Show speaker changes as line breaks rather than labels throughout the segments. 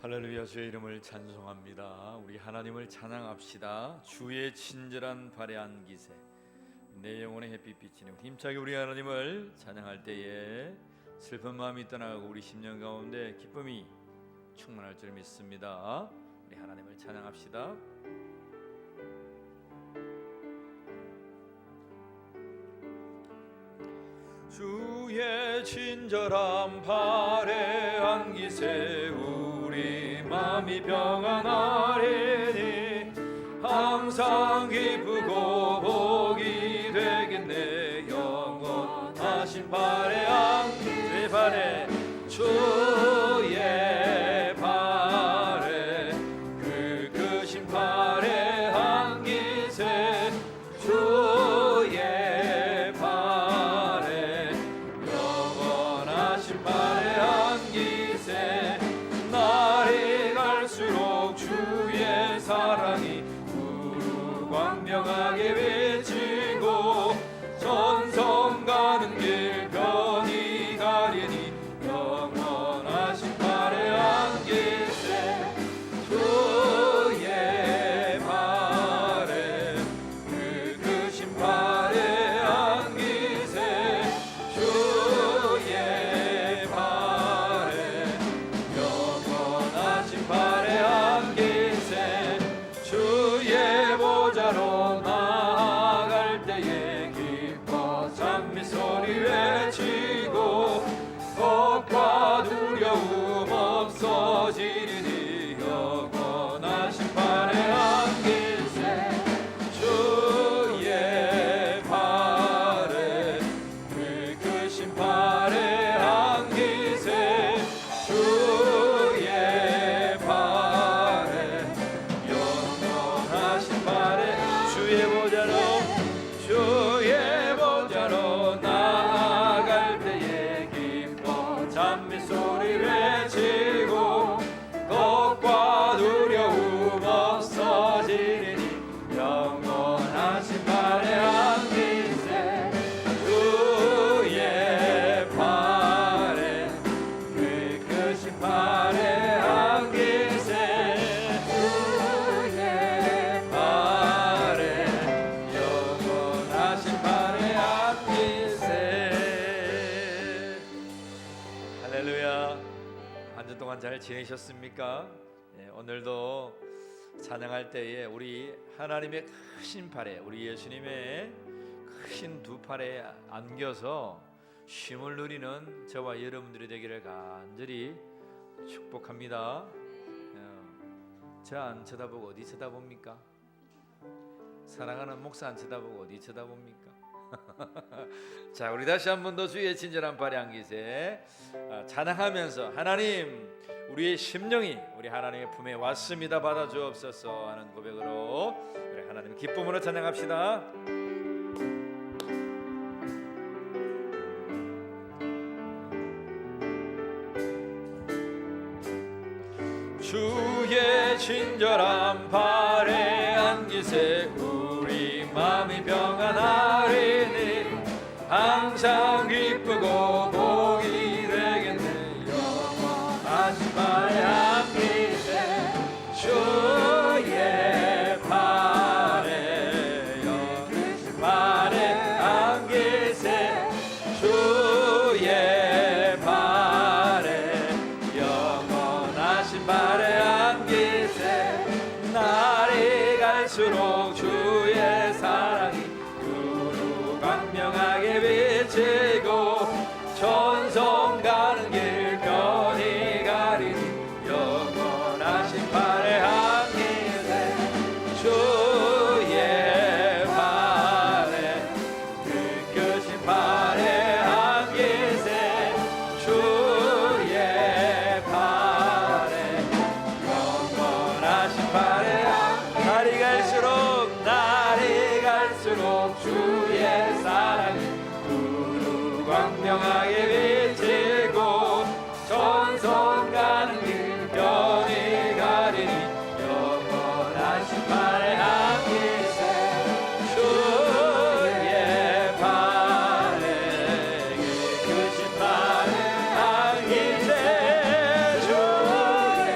할렐루야. 주의 이름을 찬송합니다. 우리 하나님을 찬양합시다. 주의 친절한 발의 안기세 내 영혼의 햇빛 비치는 힘차게 우리 하나님을 찬양할 때에 슬픈 마음이 떠나가고 우리 심령 가운데 기쁨이 충만할 줄 믿습니다. 우리 하나님을 찬양합시다. 주의 친절한 발의 안기세 우리 마음이 평안하리니 항상 기쁘고 복이 되겠네. 영원하신 발의 안기세 발에 주의 발에 그 크신 발의 안기세 주의 발에 영원하신 발의 안기세 날이 갈수록 주의 사랑이 광명하게 비치고 전성 가는 길 편히 가리니 영원하신 발의 안기세 주의 발에 그 크신 발의 안기세 주의 발에 영원하신 발의 안기세 주의 보좌로 나아갈 때에 기뻐 찬미 소리 외치고 겁과 두려움 없어지리니 영원하신 발의 안기세 주의 발에 그 크신 발의 안기세 주의 발에 영원하신 발에 주의 보좌로 나아갈 때에 기뻐 찬미 소리 외치고 겁과 두려움 없어지리니 영원하신 발의 안기세 주의 발에 그 크신 발의 안기세 주의 발에 영원하신 발의 안기세. 할렐루야. 한 주 동안 잘 지내셨습니까? 오늘도 찬양할 때에 우리 하나님의 크신 팔에 우리 예수님의 크신 두 팔에 안겨서 쉼을 누리는 저와 여러분들이 되기를 간절히 축복합니다. 저 안 쳐다보고 어디 쳐다봅니까? 사랑하는 목사 안 쳐다보고 어디 쳐다봅니까? 자, 우리 다시 한 번 더 주의 친절한 발의 안기세 찬양하면서 하나님 우리의 심령이 우리 하나님의 품에 왔습니다 받아주옵소서 하는 고백으로 우리 하나님 기쁨으로 찬양합시다. 주의 친절한 발의 안기세 우리 마음이 평안하리니 항상 기쁘고 복이 되겠네. 영원하신 발의 안기세 주의 발에 영원하신 발의 안기세 주의 발에 영원하신 발의 안기세 날이 갈수록 주의 사랑이 두루 광명하게 비치고 전성 가는 길 편히 가리니 영원하신 발의 안기세 주의 발에 그 크신 발의 안기세 주의 발에 영원하신 발의 날이 갈수록 주의 사랑이 두루 광명하게 비치고 전선 가는 길 편히 가리니 영원하신 발의 안기세 주의 발에 그 크신 발의 안기세 주의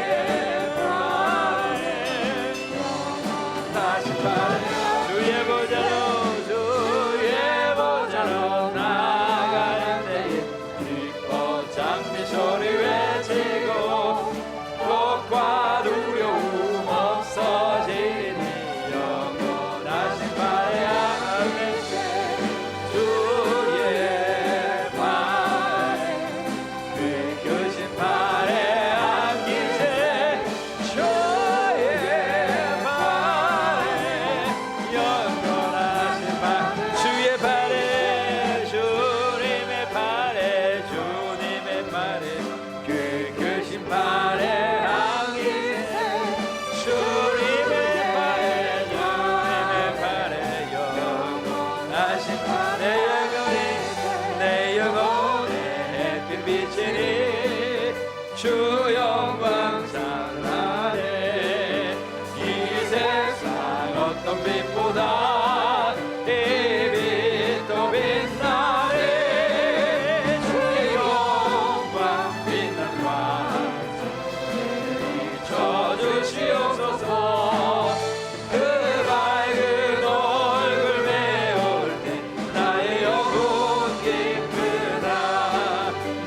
내 영혼이 내 영혼의 햇빛이니 주 영광 찬란해 이 세상 어떤 빛보다 이 빛도 빛나네 주의 영광 빛난 광 비춰주시옵소서 그 밝은 얼굴 메울 때 나의 영혼 기쁘다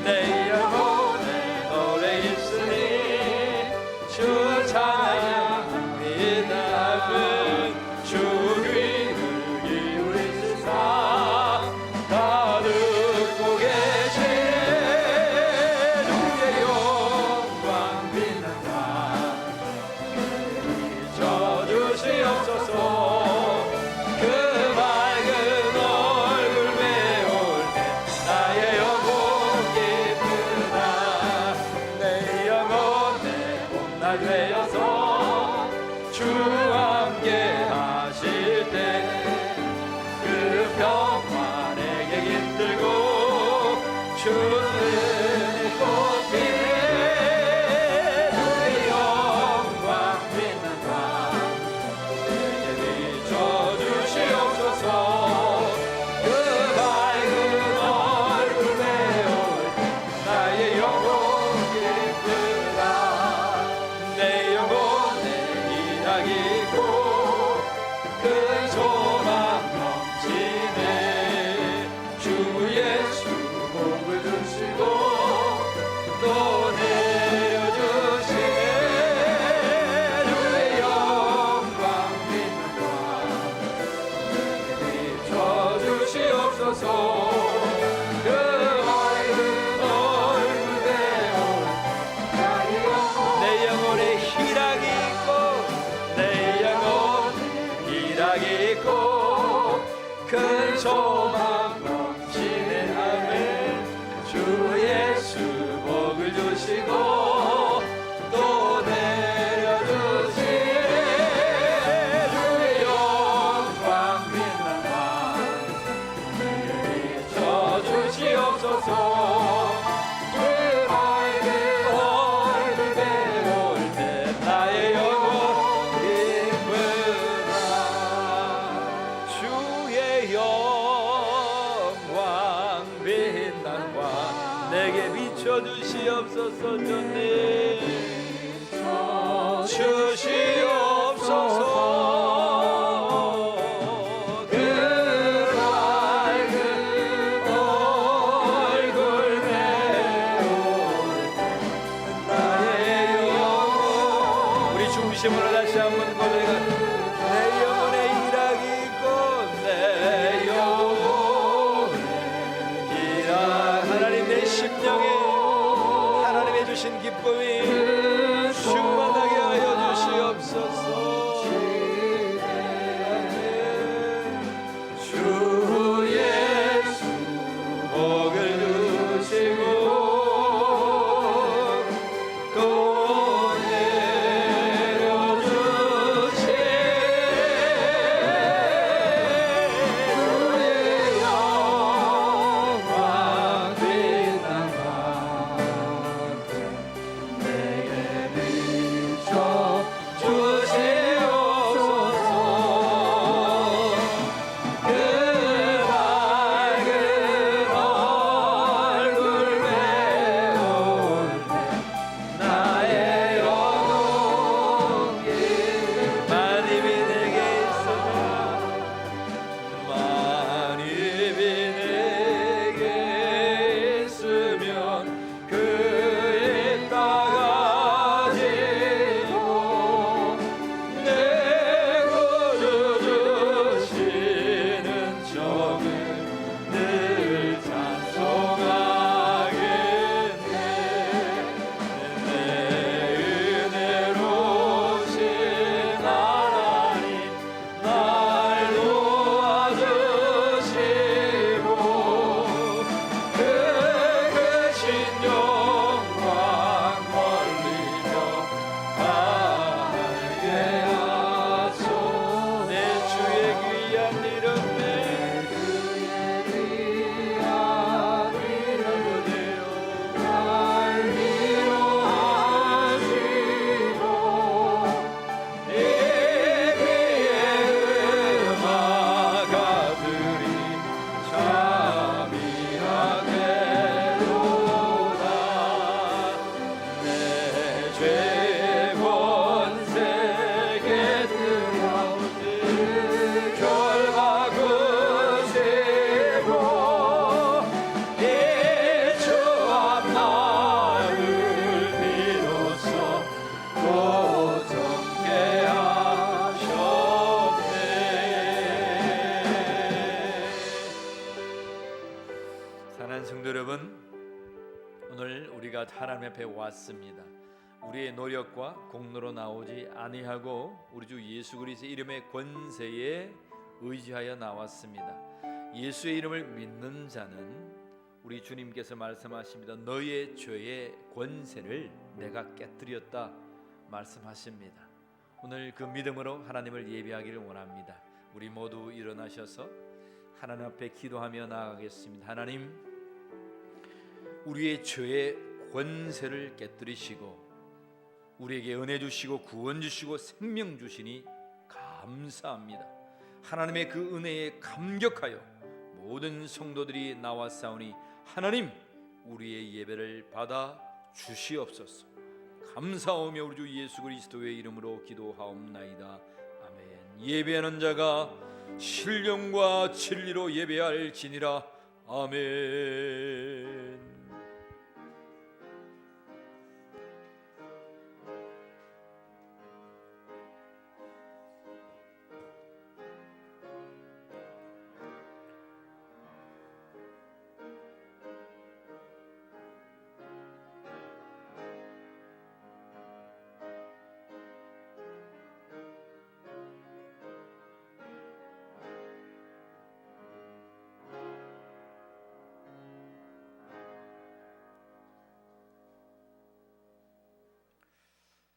내 영혼에 노래 있으니 주 찬양합니다 주 귀를 기울이시사 다 듣고 계시네 주의 영광 빛난 광 비춰주시옵소서 그 밝은 얼굴 메울 때 나의 영혼 기쁘다 내 영혼 내 봄날 되어서 주 함께 하실 때 그 평화 내게 깃들고 주는 꽃피네 주의 영광 빛난 광 내게 비춰주시옵소서 그 밝은 얼굴 메울 때 나의 영혼 기쁘다 내 영혼에 희락이 있고 큰 소망 넘치네 주 예수 복을 주시고 또 내려주시네 주의 영광 빛난 광 비춰주시옵소서 그 밝은 얼굴 메울 내 영혼에 희락이 있고 내 영혼에 희락이 있고 큰 소망 넘치네 아멘 주 예수 복을 주시고 또 내려주시네 주의 영광 빛난 광 비춰주시옵소서 그 밝은 얼굴 메울 때 나의 영혼 기쁘다 주의 영광 빛난 광 내게 비춰주시옵소서 주님 주시옵소서 그 밝은 얼굴 메울 나의 영혼 우리 중심으로 다시 한번 고백하 내 영혼에 희락이 있고 내 영혼에 희락 하나님 내 심령에 하나님의 주신 기쁨이 충만하게 하여 주시고 성도 여러분, 오늘 우리가 하나님 앞에 왔습니다. 우리의 노력과 공로로 나오지 아니하고 우리 주 예수 그리스도의 이름의 권세에 의지하여 나왔습니다. 예수의 이름을 믿는 자는 우리 주님께서 말씀하십니다. 너의 죄의 권세를 내가 깨뜨렸다 말씀하십니다. 오늘 그 믿음으로 하나님을 예배하기를 원합니다. 우리 모두 일어나셔서 하나님 앞에 기도하며 나아가겠습니다. 하나님, 우리의 죄의 권세를 깨뜨리시고 우리에게 은혜 주시고 구원 주시고 생명 주시니 감사합니다. 하나님의 그 은혜에 감격하여 모든 성도들이 나왔사오니 하나님, 우리의 예배를 받아 주시옵소서. 감사하며 우리 주 예수 그리스도의 이름으로 기도하옵나이다. 아멘. 예배하는 자가 신령과 진리로 예배할지니라. 아멘.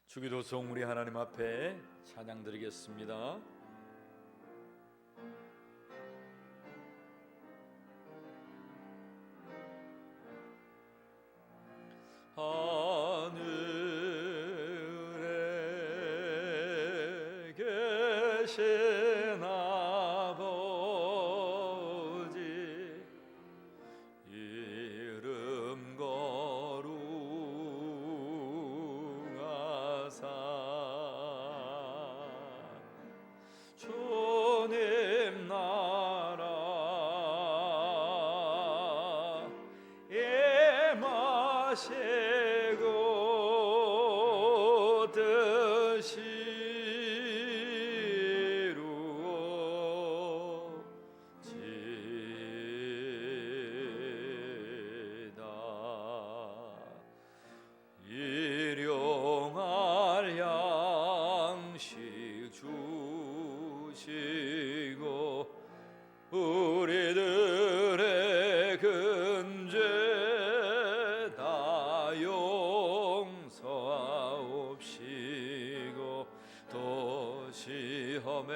주기도송 우리 하나님 앞에 찬양 드리겠습니다. 하늘에 계신 아버지, 이름 거룩하사 주님 나라 임하시고 뜻이루어지이다. 일용할 양식 주시고 우리들의 근죄 다 용서하옵시고 또 시험에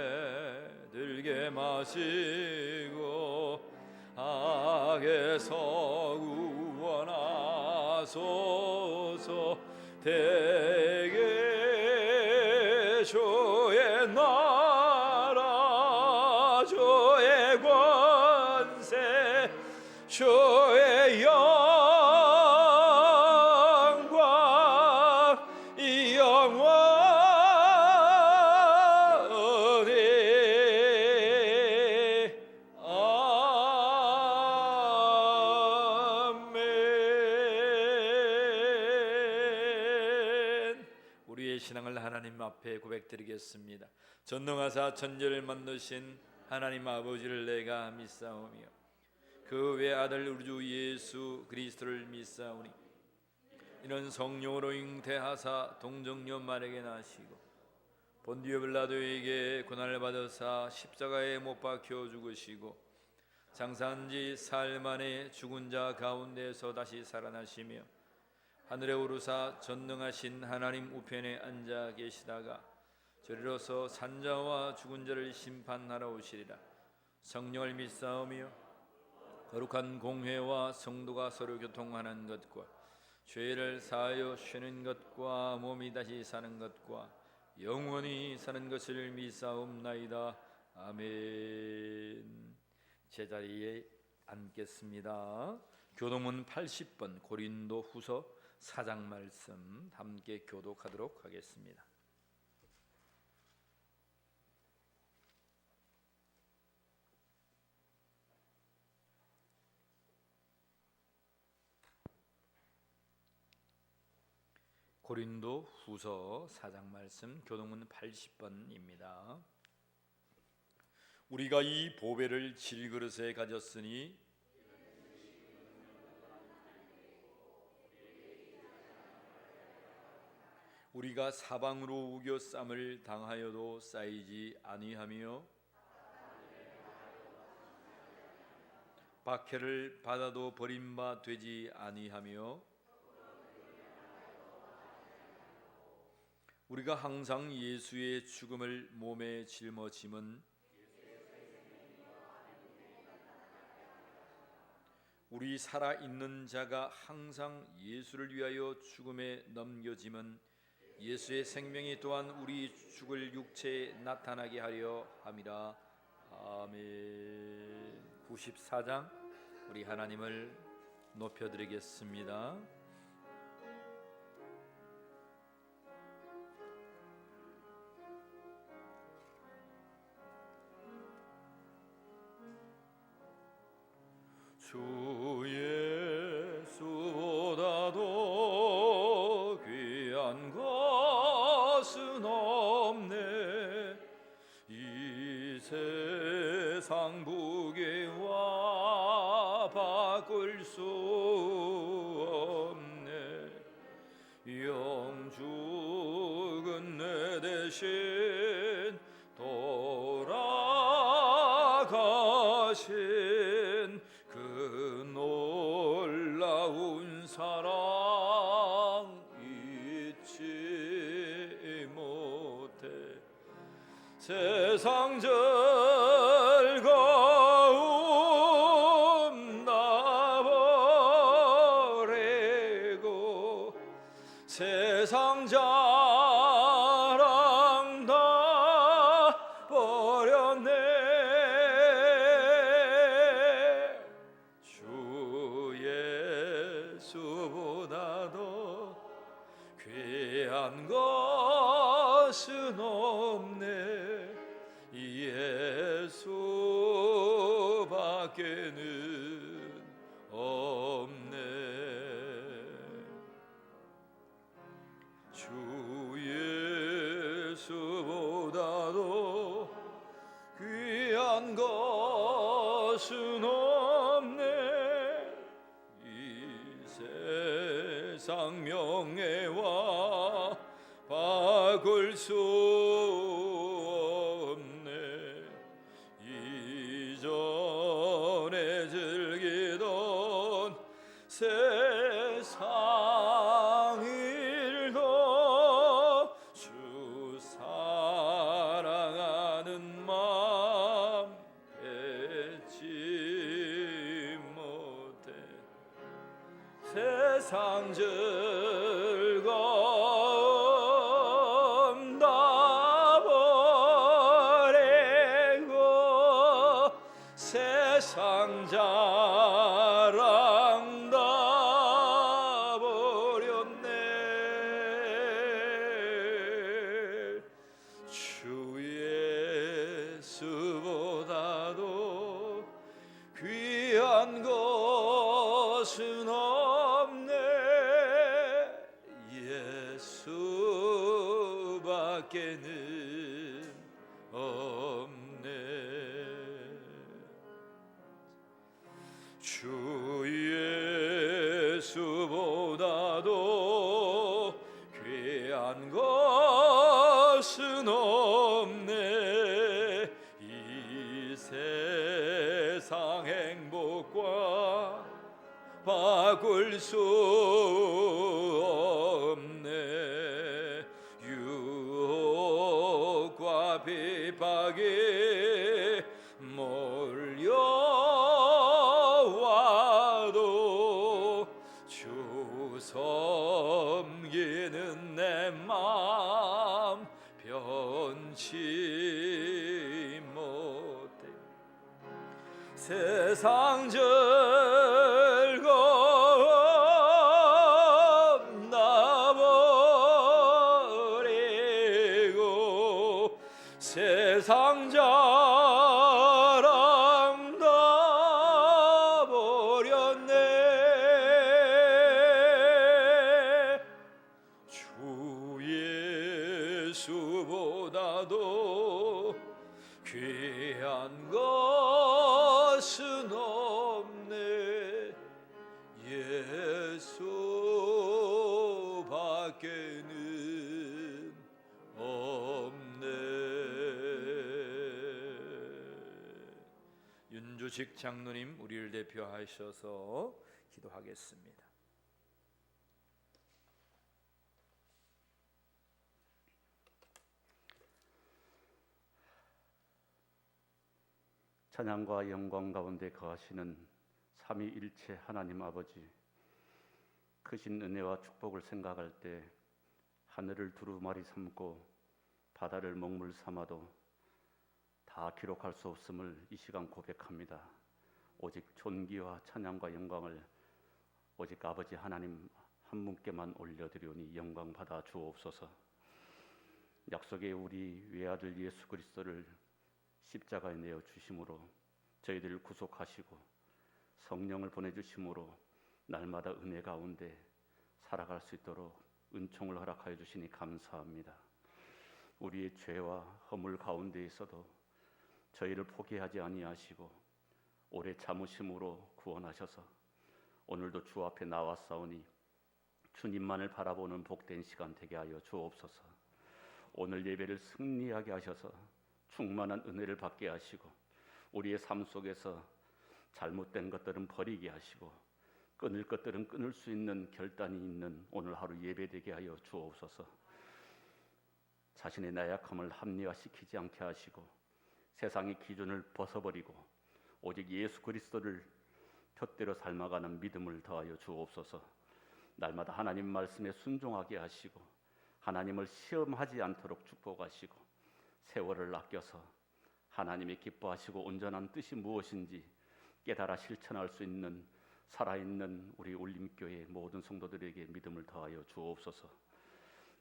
들게 마시고 악에서 구원하소서. 대개 주의 나라 주의 권세 주의 영광 영원히 아멘. 우리의 신앙을 하나님 앞에 고백드리겠습니다. 전능하사 천지를 만드신 하나님 아버지를 내가 믿사오며 그 외아들 우리 주 예수 그리스도를 믿사오니 이는 성령으로 잉태하사 동정녀 마리아에게 나시고 본디오 빌라도에게 고난을 받으사 십자가에 못 박혀 죽으시고 장사한 지 사흘 만에 죽은 자 가운데서 다시 살아나시며 하늘에 오르사 전능하신 하나님 우편에 앉아 계시다가 저리로서 산자와 죽은 자를 심판하러 오시리라. 성령을 믿사오며 거룩한 공회와 성도가 서로 교통하는 것과 죄를 사하여 쉬는 것과 몸이 다시 사는 것과 영원히 사는 것을 믿사옵나이다. 아멘. 제자리에 앉겠습니다. 교도문 80번 고린도 후서 4장 말씀 함께 교독하도록 하겠습니다. 고린도 후서 4장 말씀 교독문 80번입니다. 우리가 이 보배를 질그릇에 가졌으니 우리가 사방으로 우겨쌈을 당하여도 쌓이지 아니하며 박해를 받아도 버림바 되지 아니하며 우리가 항상 예수의 죽음을 몸에 짊어짐은 우리 살아있는 자가 항상 예수를 위하여 죽음에 넘겨짐은 예수의 생명이 또한 우리 죽을 육체에 나타나게 하려 함이라. 아멘. 94장 우리 하나님을 높여드리겠습니다. 주 예수보다도 귀한 것은 없네. 이 세상 무게와 바꿀 수 없네. 영죽은 내 대신 돌아가신 그 놀라운 사랑 잊지 못해. 세상 즐거움 나 버리고 세상 자랑 다 버렸네. 주 예수보다도 귀한 것은 없네. 예수밖에는 없네. 주 예수보다도 귀한 것은 없네. 이 세상 명예와 바꿀 수 없네. 이전에 즐기던 세상 일도 주 사랑하는 마음 잊지 못해. 세상 즐거움 다 버리고 세상 자랑 다 버렸네. 주 예수보다도 귀한 것은 없네. 예수밖에는 없네. 주 예수보다도 귀한 것은 없네. 이 세상 행복과 바꿀 수 없네. 유혹과 비박이 몰려와도 주 섬기는 내 맘 변치 못해. 세상 즐거움 나 버리고 세상 자랑 다 버렸네. 주 예수보다도 귀한 것은 없네. 예수밖에는 윤주식 장로님 우리를 대표하셔서 기도하겠습니다.
찬양과 영광 가운데 거하시는 삼위일체 하나님 아버지, 크신 은혜와 축복을 생각할 때 하늘을 두루마리 삼고 바다를 먹물 삼아도 다 기록할 수 없음을 이 시간 고백합니다. 오직 존귀와 찬양과 영광을 오직 아버지 하나님 한 분께만 올려드리오니 영광 받아 주옵소서. 약속의 우리 외아들 예수 그리스도를 십자가에 내어 주심으로 저희들을 구속하시고 성령을 보내주심으로 날마다 은혜 가운데 살아갈 수 있도록 은총을 허락하여 주시니 감사합니다. 우리의 죄와 허물 가운데 있어도 저희를 포기하지 아니하시고 오래 참으심으로 구원하셔서 오늘도 주 앞에 나왔사오니 주님만을 바라보는 복된 시간 되게 하여 주옵소서. 오늘 예배를 승리하게 하셔서 충만한 은혜를 받게 하시고 우리의 삶 속에서 잘못된 것들은 버리게 하시고 끊을 것들은 끊을 수 있는 결단이 있는 오늘 하루 예배되게 하여 주옵소서. 자신의 나약함을 합리화시키지 않게 하시고 세상의 기준을 벗어버리고 오직 예수 그리스도를 표대로 삶아가는 믿음을 더하여 주옵소서. 날마다 하나님 말씀에 순종하게 하시고 하나님을 시험하지 않도록 축복하시고 세월을 아껴서 하나님이 기뻐하시고 온전한 뜻이 무엇인지 깨달아 실천할 수 있는 살아있는 우리 울림교회 모든 성도들에게 믿음을 더하여 주옵소서.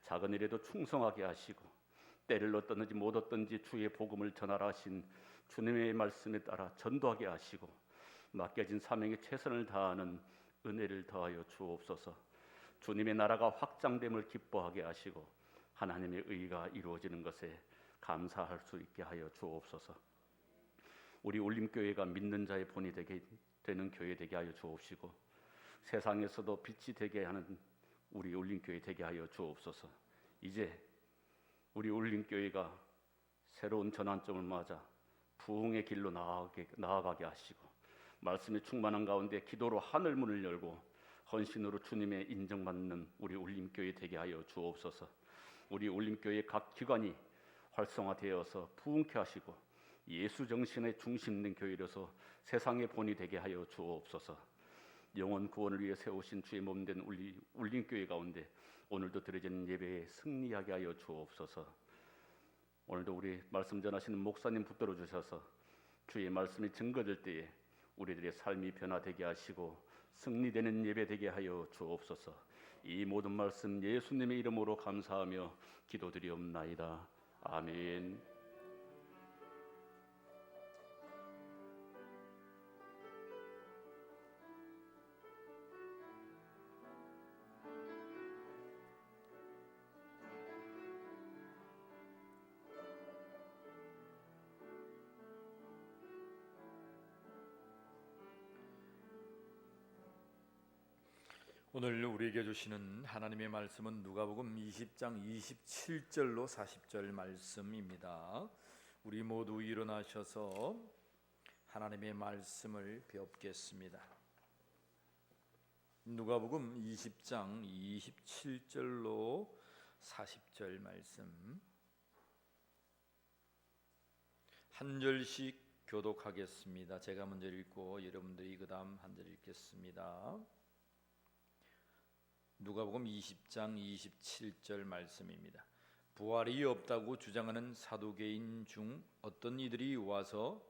작은 일에도 충성하게 하시고 때를 얻든지 못 얻든지 주의 복음을 전하라 하신 주님의 말씀에 따라 전도하게 하시고 맡겨진 사명에 최선을 다하는 은혜를 더하여 주옵소서. 주님의 나라가 확장됨을 기뻐하게 하시고 하나님의 의가 이루어지는 것에 감사할 수 있게 하여 주옵소서. 우리 울림교회가 믿는 자의 본이 되는 교회 되게 하여 주옵시고 세상에서도 빛이 되게 하는 우리 울림교회 되게 하여 주옵소서. 이제 우리 울림교회가 새로운 전환점을 맞아 부흥의 길로 나아가게 하시고 말씀이 충만한 가운데 기도로 하늘 문을 열고 헌신으로 주님의 인정받는 우리 울림교회 되게 하여 주옵소서. 우리 울림교회 각 기관이 활성화되어서 부흥케 하시고 예수 정신의 중심된 교회로서 세상의 본이 되게 하여 주옵소서. 영혼 구원을 위해 세우신 주의 몸된 우리 울림교회 가운데 오늘도 드려지는 예배에 승리하게 하여 주옵소서. 오늘도 우리 말씀 전하시는 목사님 붙들어 주셔서 주의 말씀이 증거될 때에 우리들의 삶이 변화되게 하시고 승리되는 예배 되게 하여 주옵소서. 이 모든 말씀 예수님의 이름으로 감사하며 기도드리옵나이다. 아멘.
오늘 우리에게 주시는 하나님의 말씀은 누가복음 20장 27절로 40절 말씀입니다. 우리 모두 일어나셔서 하나님의 말씀을 배웁겠습니다. 누가복음 20장 27절로 40절 말씀 한 절씩 교독하겠습니다. 제가 먼저 읽고 여러분들이 그 다음 한 절 읽겠습니다. 누가복음 20장 27절 말씀입니다. 부활이 없다고 주장하는 사두개인 중 어떤 이들이 와서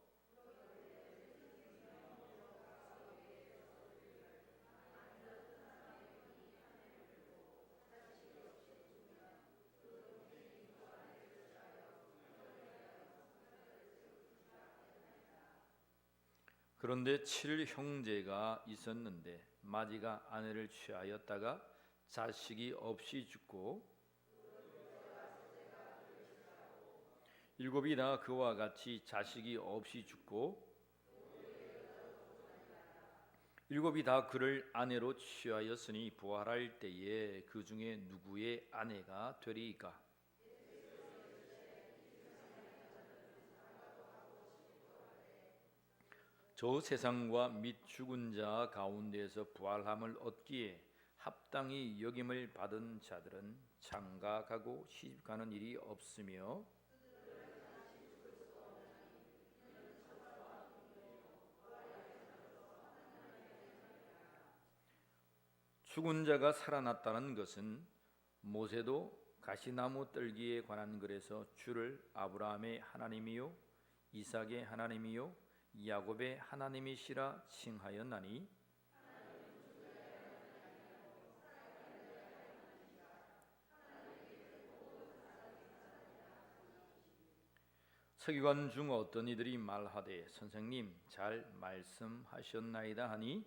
그런데 7형제가 있었는데 마지가 아내를 취하였다가 자식이 없이 죽고 7이 다 그와 같이 자식이 없이 죽고 7이 다 그를 아내로 취하였으니 부활할 때에 그 중에 누구의 아내가 되리이까? 저 세상과 및 죽은 자 가운데에서 부활함을 얻기에 합당히 여김을 받은 자들은 장가가고 시집가는 일이 없으며 죽은 자가 살아났다는 것은 모세도 가시나무 떨기에 관한 글에서 주를 아브라함의 하나님이요 이삭의 하나님이요 야곱의 하나님이시라 칭하였나니 서기관 중 어떤 이들이 말하되 선생님 잘 말씀하셨나이다 하니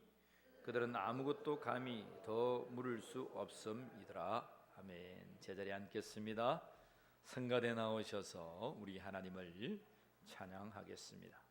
그들은 아무것도 감히 더 물을 수 없음이더라. 아멘. 제자리에 앉겠습니다. 성가대 나오셔서 우리 하나님을 찬양하겠습니다.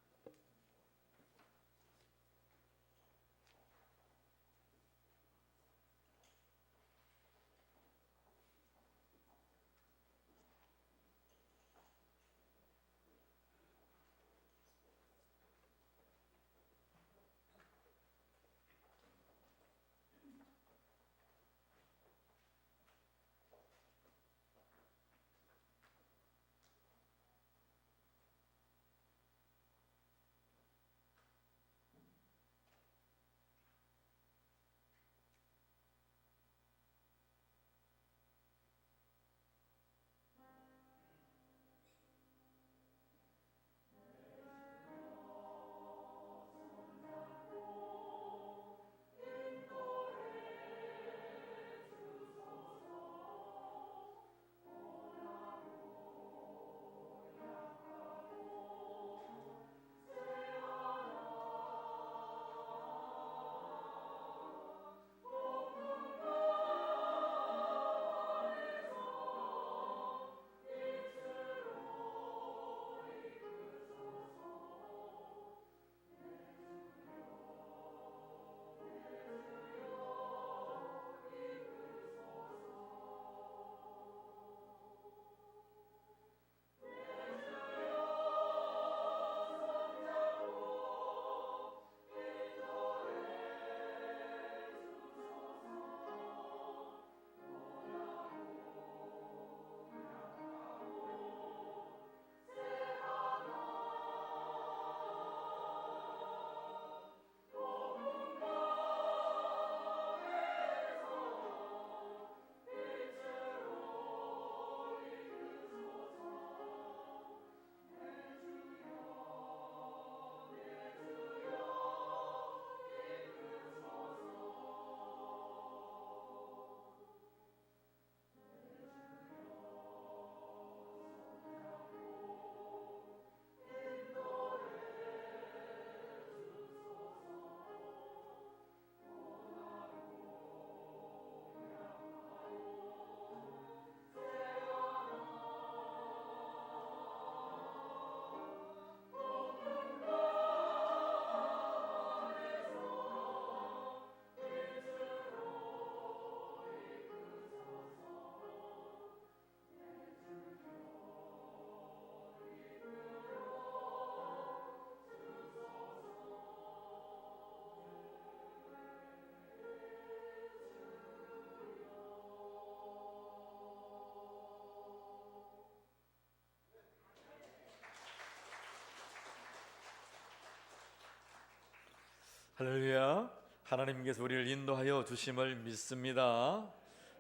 할렐루야. 하나님께서 우리를 인도하여 주심을 믿습니다.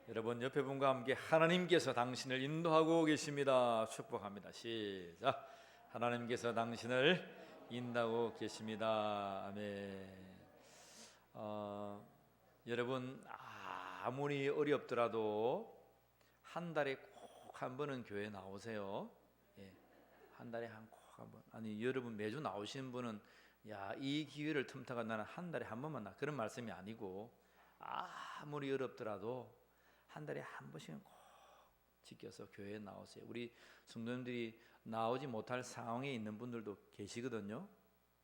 여러분 옆에 분과 함께 하나님께서 당신을 인도하고 계십니다. 축복합니다. 시작. 하나님께서 당신을 인도하고 계십니다. 아멘. 여러분 아무리 어렵더라도 한 달에 꼭 한 번은 교회 나오세요. 예, 한 달에 꼭 한 번. 아니 여러분 매주 나오시는 분은 야, 이 기회를 틈타가 나는 한 달에 한 번만 나 그런 말씀이 아니고 아무리 어렵더라도 한 달에 한 번씩은 꼭 지켜서 교회에 나오세요. 우리 성도님들이 나오지 못할 상황에 있는 분들도 계시거든요.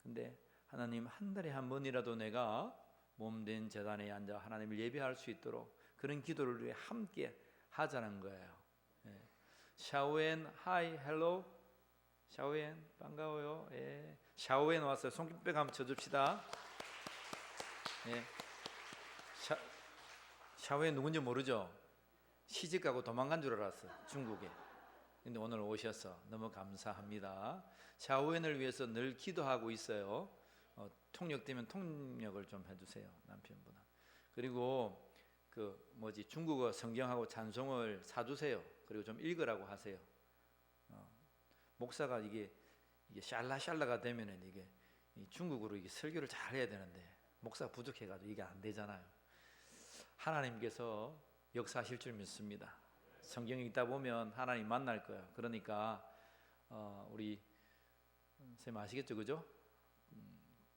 근데 하나님 한 달에 한 번이라도 내가 몸된 제단에 앉아 하나님을 예배할 수 있도록 그런 기도를 위해 함께 하자는 거예요. 예. 샤오엔 하이 헬로 샤오엔 반가워요. 예. 샤워에 나왔어요. 손뼉 한번 쳐줍시다. 예. 샤워에 누군지 모르죠? 시집가고 도망간 줄 알았어, 중국에. 근데 오늘 오셔서 너무 감사합니다. 샤오엔을 위해서 늘 기도하고 있어요. 통역되면 통역을 좀 해주세요, 남편분은. 그리고 중국어 성경하고 찬송을 사주세요. 그리고 좀 읽으라고 하세요. 목사가 이게 샬라샬라가 되면은 이게 중국어로 이게 설교를 잘 해야 되는데 목사가 부족해가지고 이게 안 되잖아요. 하나님께서 역사하실 줄 믿습니다. 성경 읽다 보면 하나님 만날 거예요. 그러니까 우리 쌤 아시겠죠, 그죠?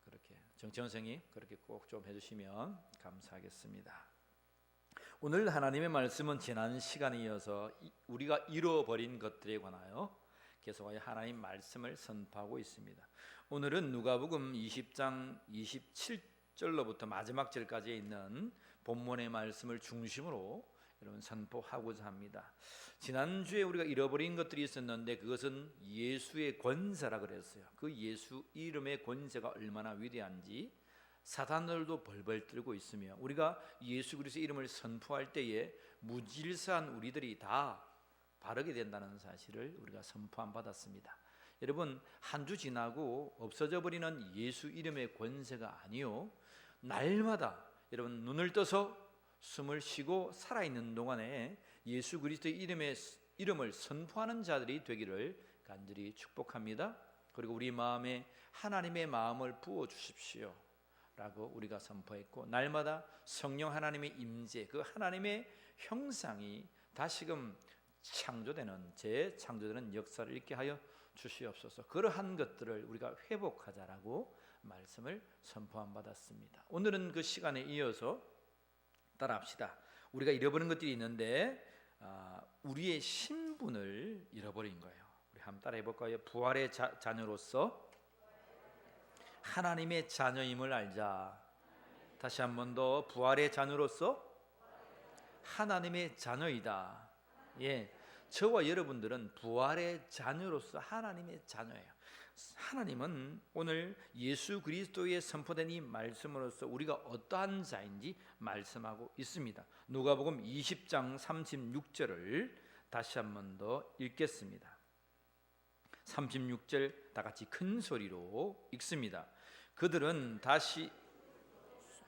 그렇게 정채원 선생님 그렇게 꼭 좀 해주시면 감사하겠습니다. 오늘 하나님의 말씀은 지난 시간에 이어서 우리가 잃어버린 것들에 관하여 계속하여 하나님 말씀을 선포하고 있습니다. 오늘은 누가복음 20장 27절로부터 마지막 절까지 있는 본문의 말씀을 중심으로 여러분 선포하고자 합니다. 지난주에 우리가 잃어버린 것들이 있었는데 그것은 예수의 권세라 그랬어요. 그 예수 이름의 권세가 얼마나 위대한지 사단들도 벌벌 떨고 있으며 우리가 예수 그리스도의 이름을 선포할 때에 무질서한 우리들이 다 바르게 된다는 사실을 우리가 선포함 받았습니다. 여러분, 한 주 지나고 없어져 버리는 예수 이름의 권세가 아니요, 날마다 여러분 눈을 떠서 숨을 쉬고 살아있는 동안에 예수 그리스도의 이름을 선포하는 자들이 되기를 간절히 축복합니다. 그리고 우리 마음에 하나님의 마음을 부어 주십시오 라고 우리가 선포했고, 날마다 성령 하나님의 임재, 그 하나님의 형상이 다시금 재창조되는 역사를 있게 하여 주시옵소서. 그러한 것들을 우리가 회복하자라고 말씀을 선포함 받았습니다. 오늘은 그 시간에 이어서 따라합시다. 우리가 잃어버린 것들이 있는데 우리의 신분을 잃어버린 거예요. 우리 한번 따라해 볼까요? 부활의 자녀로서 하나님의 자녀임을 알자. 다시 한 번 더, 부활의 자녀로서 하나님의 자녀이다. 예, 저와 여러분들은 부활의 자녀로서 하나님의 자녀예요. 하나님은 오늘 예수 그리스도의 선포된 이 말씀으로서 우리가 어떠한 자인지 말씀하고 있습니다. 누가복음 20장 36절을 다시 한 번 더 읽겠습니다. 36절 다 같이 큰 소리로 읽습니다. 그들은 다시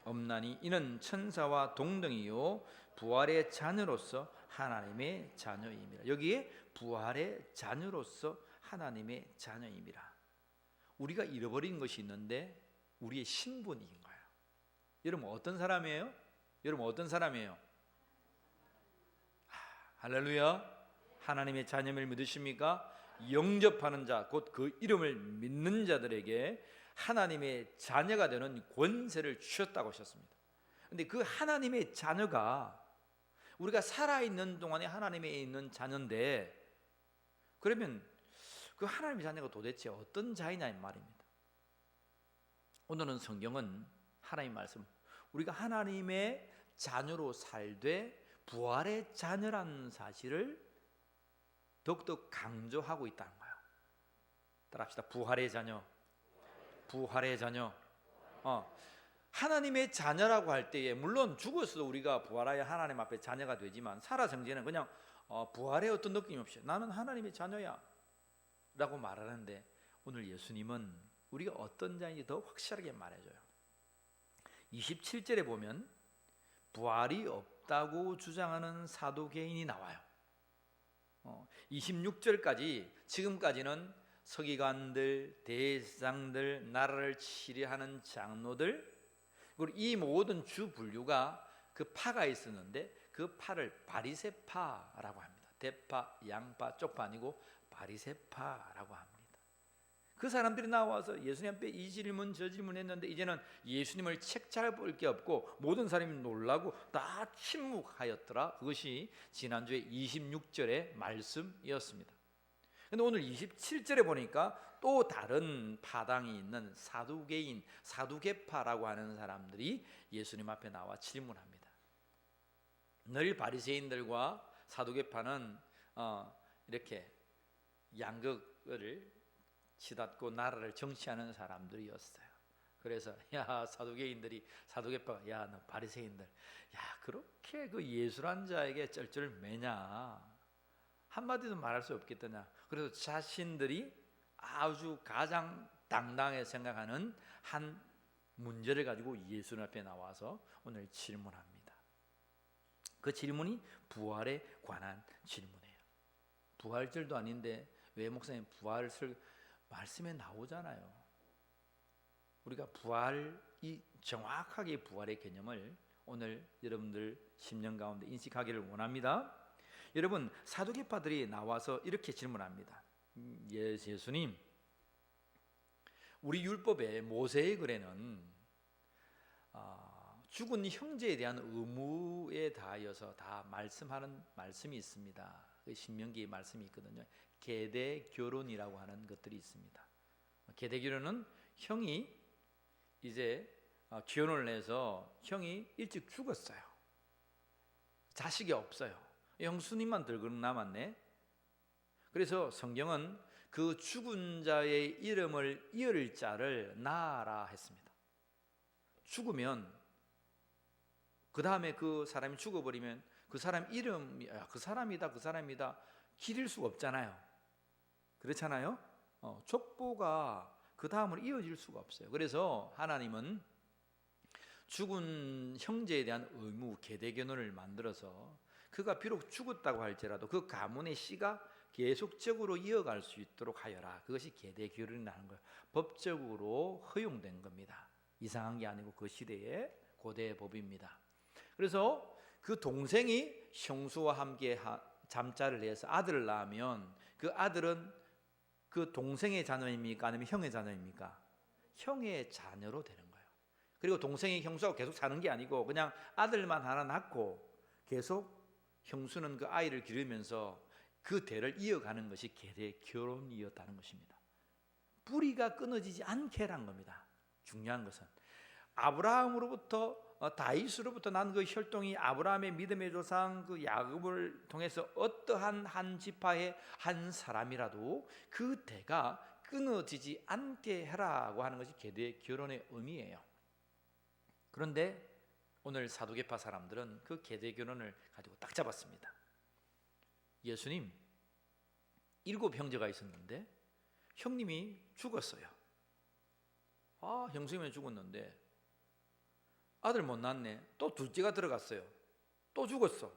없나니 이는 천사와 동등이요 부활의 자녀로서 하나님의 자녀입니다. 여기에 부활의 자녀로서 하나님의 자녀입니다. 우리가 잃어버린 것이 있는데 우리의 신분인 거예요. 여러분 어떤 사람이에요? 할렐루야. 하나님의 자녀임을 믿으십니까? 영접하는 자, 곧 그 이름을 믿는 자들에게 하나님의 자녀가 되는 권세를 주셨다고 하셨습니다. 그런데 그 하나님의 자녀가 우리가 살아있는 동안에 하나님에 있는 자녀인데, 그러면 그 하나님의 자녀가 도대체 어떤 자이냐 이 말입니다. 오늘은 성경은 하나님 말씀, 우리가 하나님의 자녀로 살되 부활의 자녀라는 사실을 더욱더 강조하고 있다는 거예요. 따라합시다. 부활의 자녀. 하나님의 자녀라고 할 때에 물론 죽어서 우리가 부활하여 하나님 앞에 자녀가 되지만 살아생전에는 그냥 부활의 어떤 느낌이 없이 나는 하나님의 자녀야 라고 말하는데, 오늘 예수님은 우리가 어떤 자인지 더 확실하게 말해줘요. 27절에 보면 부활이 없다고 주장하는 사도개인이 나와요. 26절까지 지금까지는 서기관들, 대제사장들, 나라를 치리하는 장로들, 그리고 이 모든 주 분류가 그 파가 있었는데 그 파를 바리새파라고 합니다. 대파, 양파, 쪽파 아니고 바리새파라고 합니다. 그 사람들이 나와서 예수님 앞에 이 질문 저 질문 했는데 이제는 예수님을 책잘 볼 게 없고 모든 사람이 놀라고 다 침묵하였더라. 그것이 지난주에 26절의 말씀이었습니다. 근데 오늘 27절에 보니까 또 다른 파당이 있는 사두개인, 사두개파라고 하는 사람들이 예수님 앞에 나와 질문합니다. 늘 바리새인들과 사두개파는 이렇게 양극을 치닫고 나라를 정치하는 사람들이었어요. 그래서 야 사두개인들이 사두개파가 야 너 바리새인들 야 그렇게 그 예술한 자에게 쩔쩔 매냐 한마디도 말할 수 없겠더냐. 그래서 자신들이 아주 가장 당당하게 생각하는 한 문제를 가지고 예수 앞에 나와서 오늘 질문합니다. 그 질문이 부활에 관한 질문이에요. 부활절도 아닌데 왜 목사님 부활을 말씀에 나오잖아요. 우리가 부활이 정확하게 부활의 개념을 오늘 여러분들 심령 가운데 인식하기를 원합니다. 여러분 사두개파들이 나와서 이렇게 질문합니다. 예수님, 우리 율법에 모세의 글에는 죽은 형제에 대한 의무에 대하여서 다 말씀하는 말씀이 있습니다. 그 신명기의 말씀이 있거든요. 계대 결혼이라고 하는 것들이 있습니다. 계대 결혼은 형이 이제 결혼을 해서 형이 일찍 죽었어요. 자식이 없어요. 형수님만 들고 남았네. 그래서 성경은 그 죽은 자의 이름을 이을 자를 낳아라 했습니다. 죽으면 그 다음에 그 사람이 죽어버리면 그 사람 이름이 그 사람이다 기릴 수가 없잖아요. 그렇잖아요. 족보가 그 다음으로 이어질 수가 없어요. 그래서 하나님은 죽은 형제에 대한 의무 계대견혼을 만들어서 그가 비록 죽었다고 할지라도 그 가문의 씨가 계속적으로 이어갈 수 있도록 하여라. 그것이 계대결혼이라는 거예요. 법적으로 허용된 겁니다. 이상한 게 아니고 그 시대의 고대 법입니다. 그래서 그 동생이 형수와 함께 잠자를 해서 아들을 낳으면 그 아들은 그 동생의 자녀입니까? 아니면 형의 자녀입니까? 형의 자녀로 되는 거예요. 그리고 동생이 형수하고 계속 사는 게 아니고 그냥 아들만 하나 낳고 계속 형수는 그 아이를 기르면서 그 대를 이어가는 것이 계대 결혼이었다는 것입니다. 뿌리가 끊어지지 않게란 겁니다. 중요한 것은 아브라함으로부터 다윗으로부터 난 그 혈통이 아브라함의 믿음의 조상 그 야곱을 통해서 어떠한 한 지파의 한 사람이라도 그 대가 끊어지지 않게 해라고 하는 것이 계대 결혼의 의미예요. 그런데 오늘 사두개파 사람들은 그 계대 결혼을 가지고 딱 잡았습니다. 예수님, 7 형제가 있었는데 형님이 죽었어요. 형수님이 죽었는데 아들 못 낳네. 또 둘째가 들어갔어요. 또 죽었어.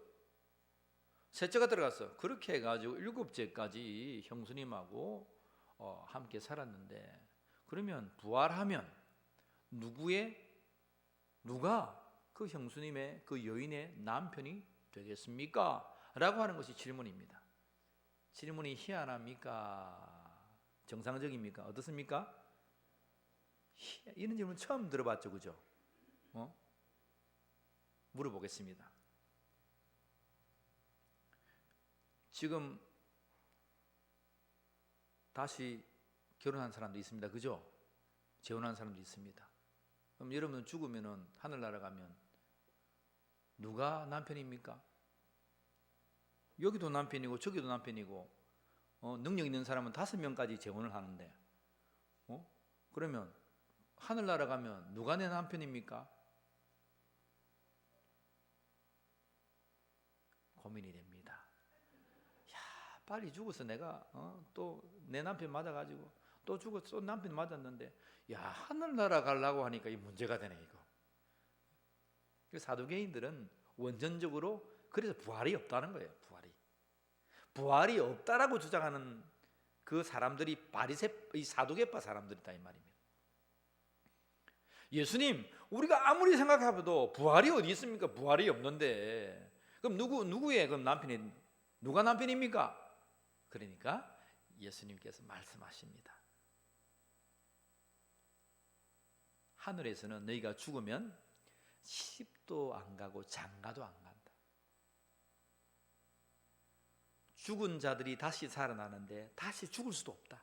셋째가 들어갔어. 그렇게 해가지고 7째까지 형수님하고 함께 살았는데 그러면 부활하면 누가 그 형수님의 그 여인의 남편이 되겠습니까? 라고 하는 것이 질문입니다. 질문이 희한합니까? 정상적입니까? 어떻습니까? 이런 질문 처음 들어봤죠, 그죠? 물어보겠습니다. 지금 다시 결혼한 사람도 있습니다, 그죠? 재혼한 사람도 있습니다. 그럼 여러분 죽으면은 하늘나라 가면 누가 남편입니까? 여기도 남편이고 저기도 남편이고 능력 있는 사람은 5명까지 재혼을 하는데 그러면 하늘나라 가면 누가 내 남편입니까? 고민이 됩니다. 야, 빨리 죽어서 내가 또 내 남편 맞아가지고 또 죽어서 또 남편 맞았는데 야 하늘나라 가려고 하니까 이 문제가 되네 이거. 사두개인들은 원전적으로 그래서 부활이 없다는 거예요. 부활이 없다라고 주장하는 그 사람들이 이 사두개파 사람들이다 이 말입니다. 예수님, 우리가 아무리 생각해봐도 부활이 어디 있습니까? 부활이 없는데 그럼 누구의 그럼 누가 남편입니까? 그러니까 예수님께서 말씀하십니다. 하늘에서는 너희가 죽으면 시집도 안 가고 장가도 안 간다. 죽은 자들이 다시 살아나는데 다시 죽을 수도 없다.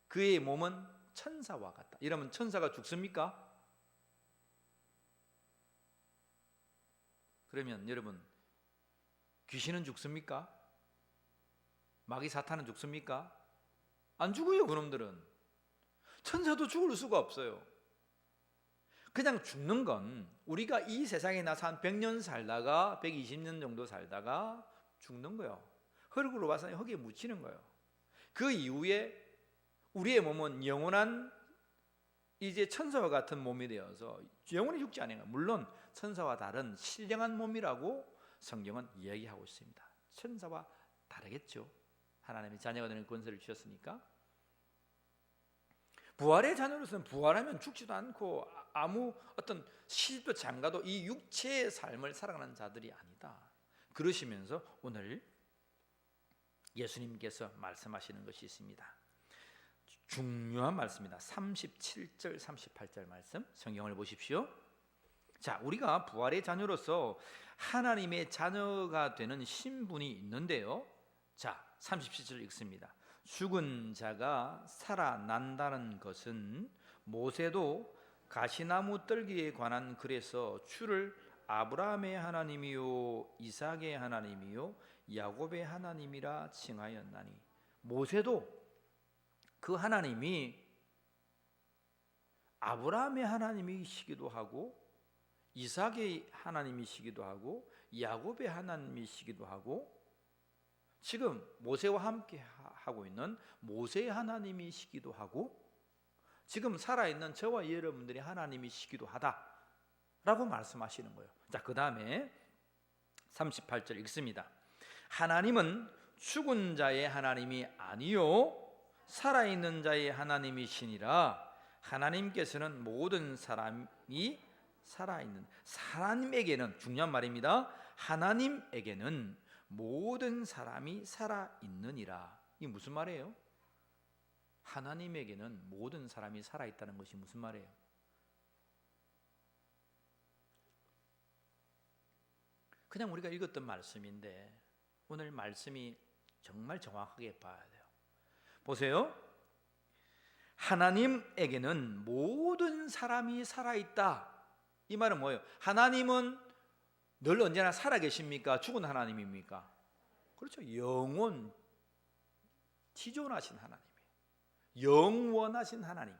그의 몸은 천사와 같다. 이러면 천사가 죽습니까? 그러면 여러분 귀신은 죽습니까? 마귀 사탄은 죽습니까? 안 죽어요. 그놈들은 천사도 죽을 수가 없어요. 그냥 죽는 건 우리가 이 세상에 나서 한 100년 살다가 120년 정도 살다가 죽는 거예요. 흙으로 와서 흙에 묻히는 거예요. 그 이후에 우리의 몸은 영원한 이제 천사와 같은 몸이 되어서 영원히 죽지 않아요. 물론 천사와 다른 신령한 몸이라고 성경은 이야기하고 있습니다. 천사와 다르겠죠. 하나님이 자녀가 되는 권세를 주셨으니까. 부활의 자녀로서는 부활하면 죽지도 않고 아무 어떤 시집도 장가도 이 육체의 삶을 살아가는 자들이 아니다. 그러시면서 오늘 예수님께서 말씀하시는 것이 있습니다. 중요한 말씀입니다. 37절 38절 말씀 성경을 보십시오. 자, 우리가 부활의 자녀로서 하나님의 자녀가 되는 신분이 있는데요. 자, 37절 읽습니다. 죽은 자가 살아난다는 것은 모세도 가시나무 떨기에 관한 글에서 주를 아브라함의 하나님이요 이삭의 하나님이요 야곱의 하나님이라 칭하였나니, 모세도 그 하나님이 아브라함의 하나님이시기도 하고 이삭의 하나님이시기도 하고 야곱의 하나님이시기도 하고 지금 모세와 함께 하고 있는 모세의 하나님이시기도 하고 지금 살아있는 저와 여러분들의 하나님이시기도 하다라고 말씀하시는 거예요. 자, 그 다음에 38절 읽습니다. 하나님은 죽은 자의 하나님이 아니요 살아있는 자의 하나님이시니라. 하나님께서는 모든 사람이 살아있는, 하나님에게는, 중요한 말입니다, 하나님에게는 모든 사람이 살아있느니라. 이게 무슨 말이에요? 하나님에게는 모든 사람이 살아있다는 것이 무슨 말이에요? 그냥 우리가 읽었던 말씀인데 오늘 말씀이 정말 정확하게 봐야 돼요. 보세요. 하나님에게는 모든 사람이 살아있다. 이 말은 뭐예요? 하나님은 늘 언제나 살아계십니까? 죽은 하나님입니까? 그렇죠. 영원 지존하신 하나님이에요. 영원하신 하나님.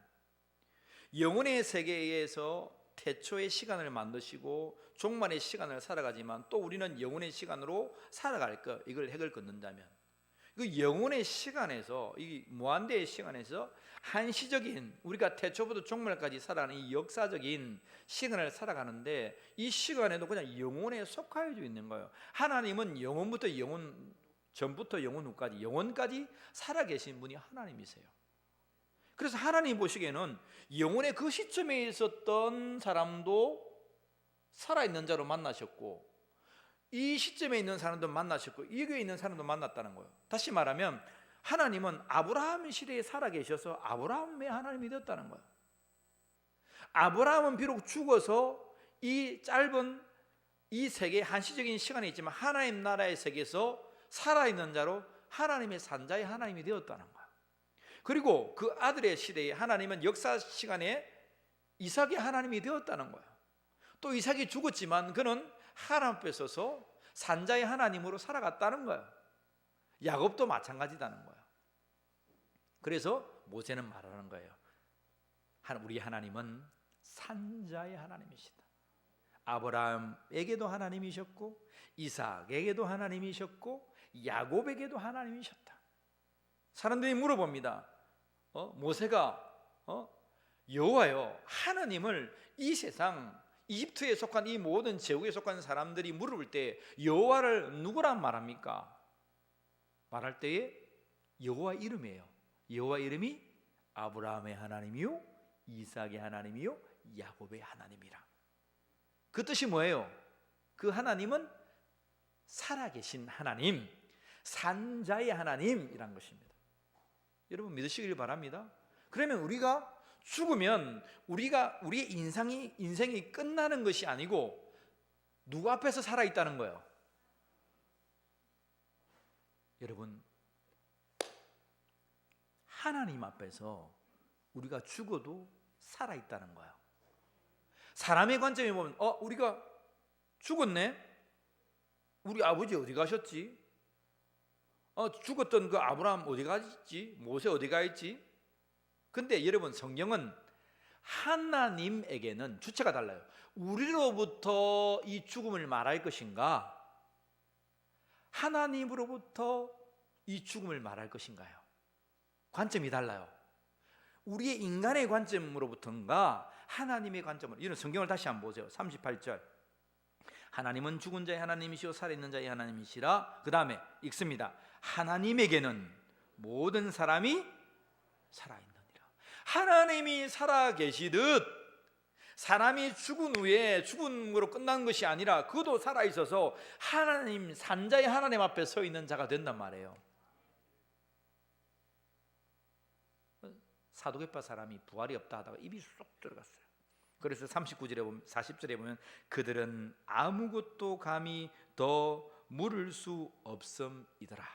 영혼의 세계에서 태초의 시간을 만드시고 종말의 시간을 살아가지만 또 우리는 영혼의 시간으로 살아갈 것, 이걸 핵을 긋는다면 그 영혼의 시간에서, 이 무한대의 시간에서 한시적인, 우리가 태초부터 종말까지 살아가는 이 역사적인 시간을 살아가는데 이 시간에도 그냥 영혼에 속하여 있는 거예요. 하나님은 영혼부터 영혼 전부터 영혼 후까지, 영혼까지 살아계신 분이 하나님이세요. 그래서 하나님 보시기에는 영혼의 그 시점에 있었던 사람도 살아있는 자로 만나셨고 이 시점에 있는 사람도 만나셨고 여기에 있는 사람도 만났다는 거예요. 다시 말하면 하나님은 아브라함 시대에 살아계셔서 아브라함의 하나님이 되었다는 거예요. 아브라함은 비록 죽어서 이 짧은 이 세계 한시적인 시간이 있지만 하나님 나라의 세계에서 살아있는 자로 하나님의 산자의 하나님이 되었다는 거예요. 그리고 그 아들의 시대에 하나님은 역사 시간에 이삭의 하나님이 되었다는 거예요. 또 이삭이 죽었지만 그는 하나님 앞에 서서 산자의 하나님으로 살아갔다는 거예요. 야곱도 마찬가지다는 거예요. 그래서 모세는 말하는 거예요. 우리 하나님은 산자의 하나님이시다. 아브라함에게도 하나님이셨고 이삭에게도 하나님이셨고 야곱에게도 하나님이셨다. 사람들이 물어봅니다. 모세가 여호와여, 하나님을 이 세상 이집트에 속한 이 모든 제국에 속한 사람들이 물어볼 때 여호와를 누구란 말합니까? 말할 때에 여호와 이름이에요. 여호와 이름이 아브라함의 하나님이요 이삭의 하나님이요 야곱의 하나님이라. 그 뜻이 뭐예요? 그 하나님은 살아계신 하나님, 산자의 하나님이란 것입니다. 여러분 믿으시길 바랍니다. 그러면 우리가 죽으면 우리의 인생이 끝나는 것이 아니고 누구 앞에서 살아있다는 거예요? 여러분, 하나님 앞에서 우리가 죽어도 살아있다는 거예요. 사람의 관점에 보면 우리가 죽었네? 우리 아버지 어디 가셨지? 죽었던 그 아브라함 어디가 있지? 모세 어디가 있지? 근데 여러분, 성경은 하나님에게는 주체가 달라요. 우리로부터 이 죽음을 말할 것인가, 하나님으로부터 이 죽음을 말할 것인가요? 관점이 달라요. 우리의 인간의 관점으로부터인가, 하나님의 관점으로. 이런 성경을 다시 한번 보세요. 38절, 하나님은 죽은 자의 하나님이시오 살아있는 자의 하나님이시라. 그 다음에 읽습니다. 하나님에게는 모든 사람이 살아있느니라. 하나님이 살아계시듯 사람이 죽은 후에 죽음으로 끝난 것이 아니라 그도 살아있어서 하나님, 산자의 하나님 앞에 서 있는 자가 된단 말이에요. 사도계파 사람이 부활이 없다 하다가 입이 쏙 들어갔어요. 그래서 39절에 보면, 40절에 보면 그들은 아무것도 감히 더 물을 수 없음이더라.